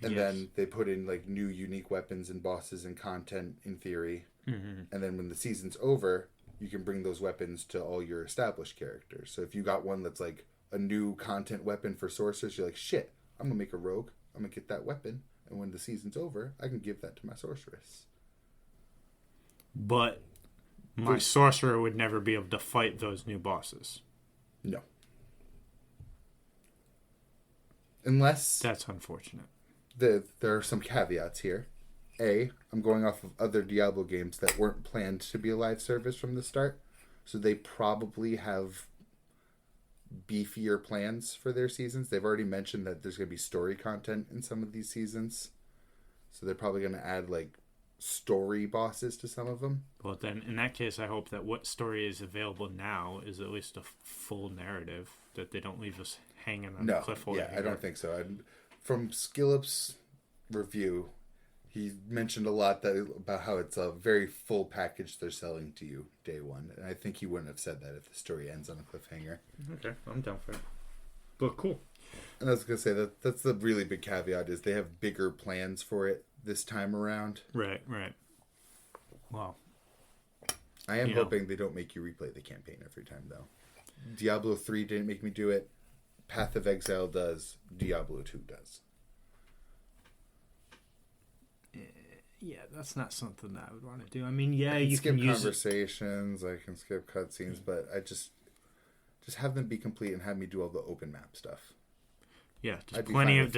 And then they put in like new unique weapons and bosses and content in theory. Mm-hmm. And then when the season's over, you can bring those weapons to all your established characters. So if you got one that's like a new content weapon for sorcerers, you're like, shit, I'm going to make a rogue. I'm going to get that weapon. And when the season's over, I can give that to my sorceress. But my sorcerer would never be able to fight those new bosses. No. Unless... That's unfortunate. There are some caveats here. A, I'm going off of other Diablo games that weren't planned to be a live service from the start. So they probably have beefier plans for their seasons. They've already mentioned that there's going to be story content in some of these seasons. So they're probably going to add like story bosses to some of them. Well, then in that case, I hope that what story is available now is at least a full narrative, that they don't leave us hanging on the cliffhanger. Yeah, I don't think so. From Skillup's review, he mentioned a lot about how it's a very full package they're selling to you day one. And I think he wouldn't have said that if the story ends on a cliffhanger. Okay, I'm down for it. But cool. And I was going to say that's the really big caveat is they have bigger plans for it this time around. Right. Wow. I am hoping they don't make you replay the campaign every time, though. Diablo 3 didn't make me do it. Path of Exile does. Diablo 2 does. Yeah, that's not something that I would want to do. I mean, you skip can use conversations, I can skip cutscenes, but I just have them be complete and have me do all the open map stuff. Yeah, there's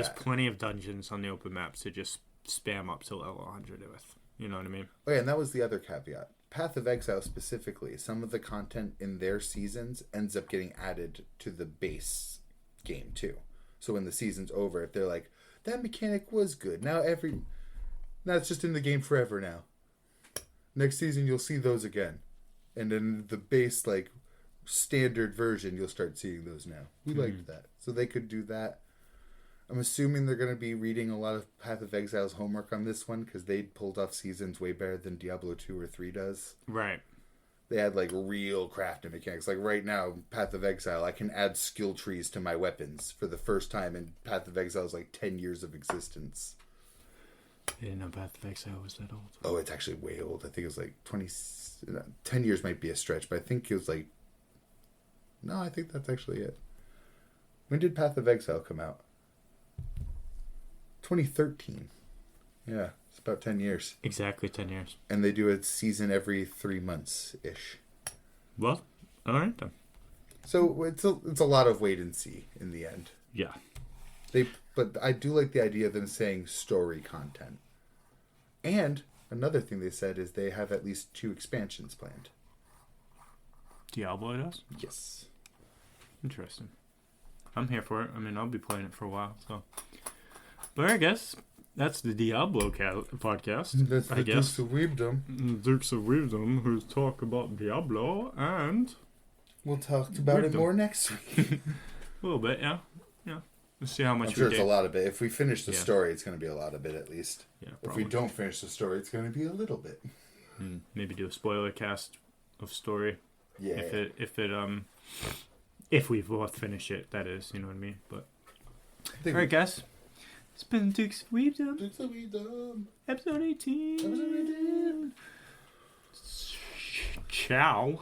plenty of dungeons on the open maps to just spam up to level 100 with. You know what I mean? Oh yeah, and that was the other caveat. Path of Exile specifically, some of the content in their seasons ends up getting added to the base game too. So when the season's over, if they're like, that mechanic was good, now it's just in the game forever now. Next season you'll see those again. And in the base like standard version you'll start seeing those now. We liked that. So they could do that. I'm assuming they're going to be reading a lot of Path of Exile's homework on this one because they pulled off seasons way better than Diablo 2 or 3 does. Right. They had like real crafting mechanics. Like right now, Path of Exile, I can add skill trees to my weapons for the first time in Path of Exile's like 10 years of existence. I didn't know Path of Exile was that old. Oh, it's actually way old. I think it was like 10 years might be a stretch, but I think it was like... No, I think that's actually it. When did Path of Exile come out? 2013. Yeah, it's about 10 years. Exactly 10 years. And they do a season every 3 months-ish. Well, all right then. So it's a lot of wait and see in the end. Yeah. But I do like the idea of them saying story content. And another thing they said is they have at least 2 expansions planned. Diablo does? Yes. Interesting. I'm here for it. I mean, I'll be playing it for a while, so. But I guess that's the Diablo podcast. That's the Dukes of Weebdom. Dukes of Wisdom, who talk about Diablo, and... We'll talk about it more next week. A little bit, yeah. Yeah. Let's see how much I'm sure it's get. a lot of it. If we finish the story, it's going to be a lot of it at least. Yeah, if we don't finish the story, it's going to be a little bit. Maybe do a spoiler cast of story. Yeah. If we both finish it, that is, you know what I mean? But alright, guys. It's been Dukes of Weebdom. Dukes of Weebdom. Episode 18. Episode 18. Ciao.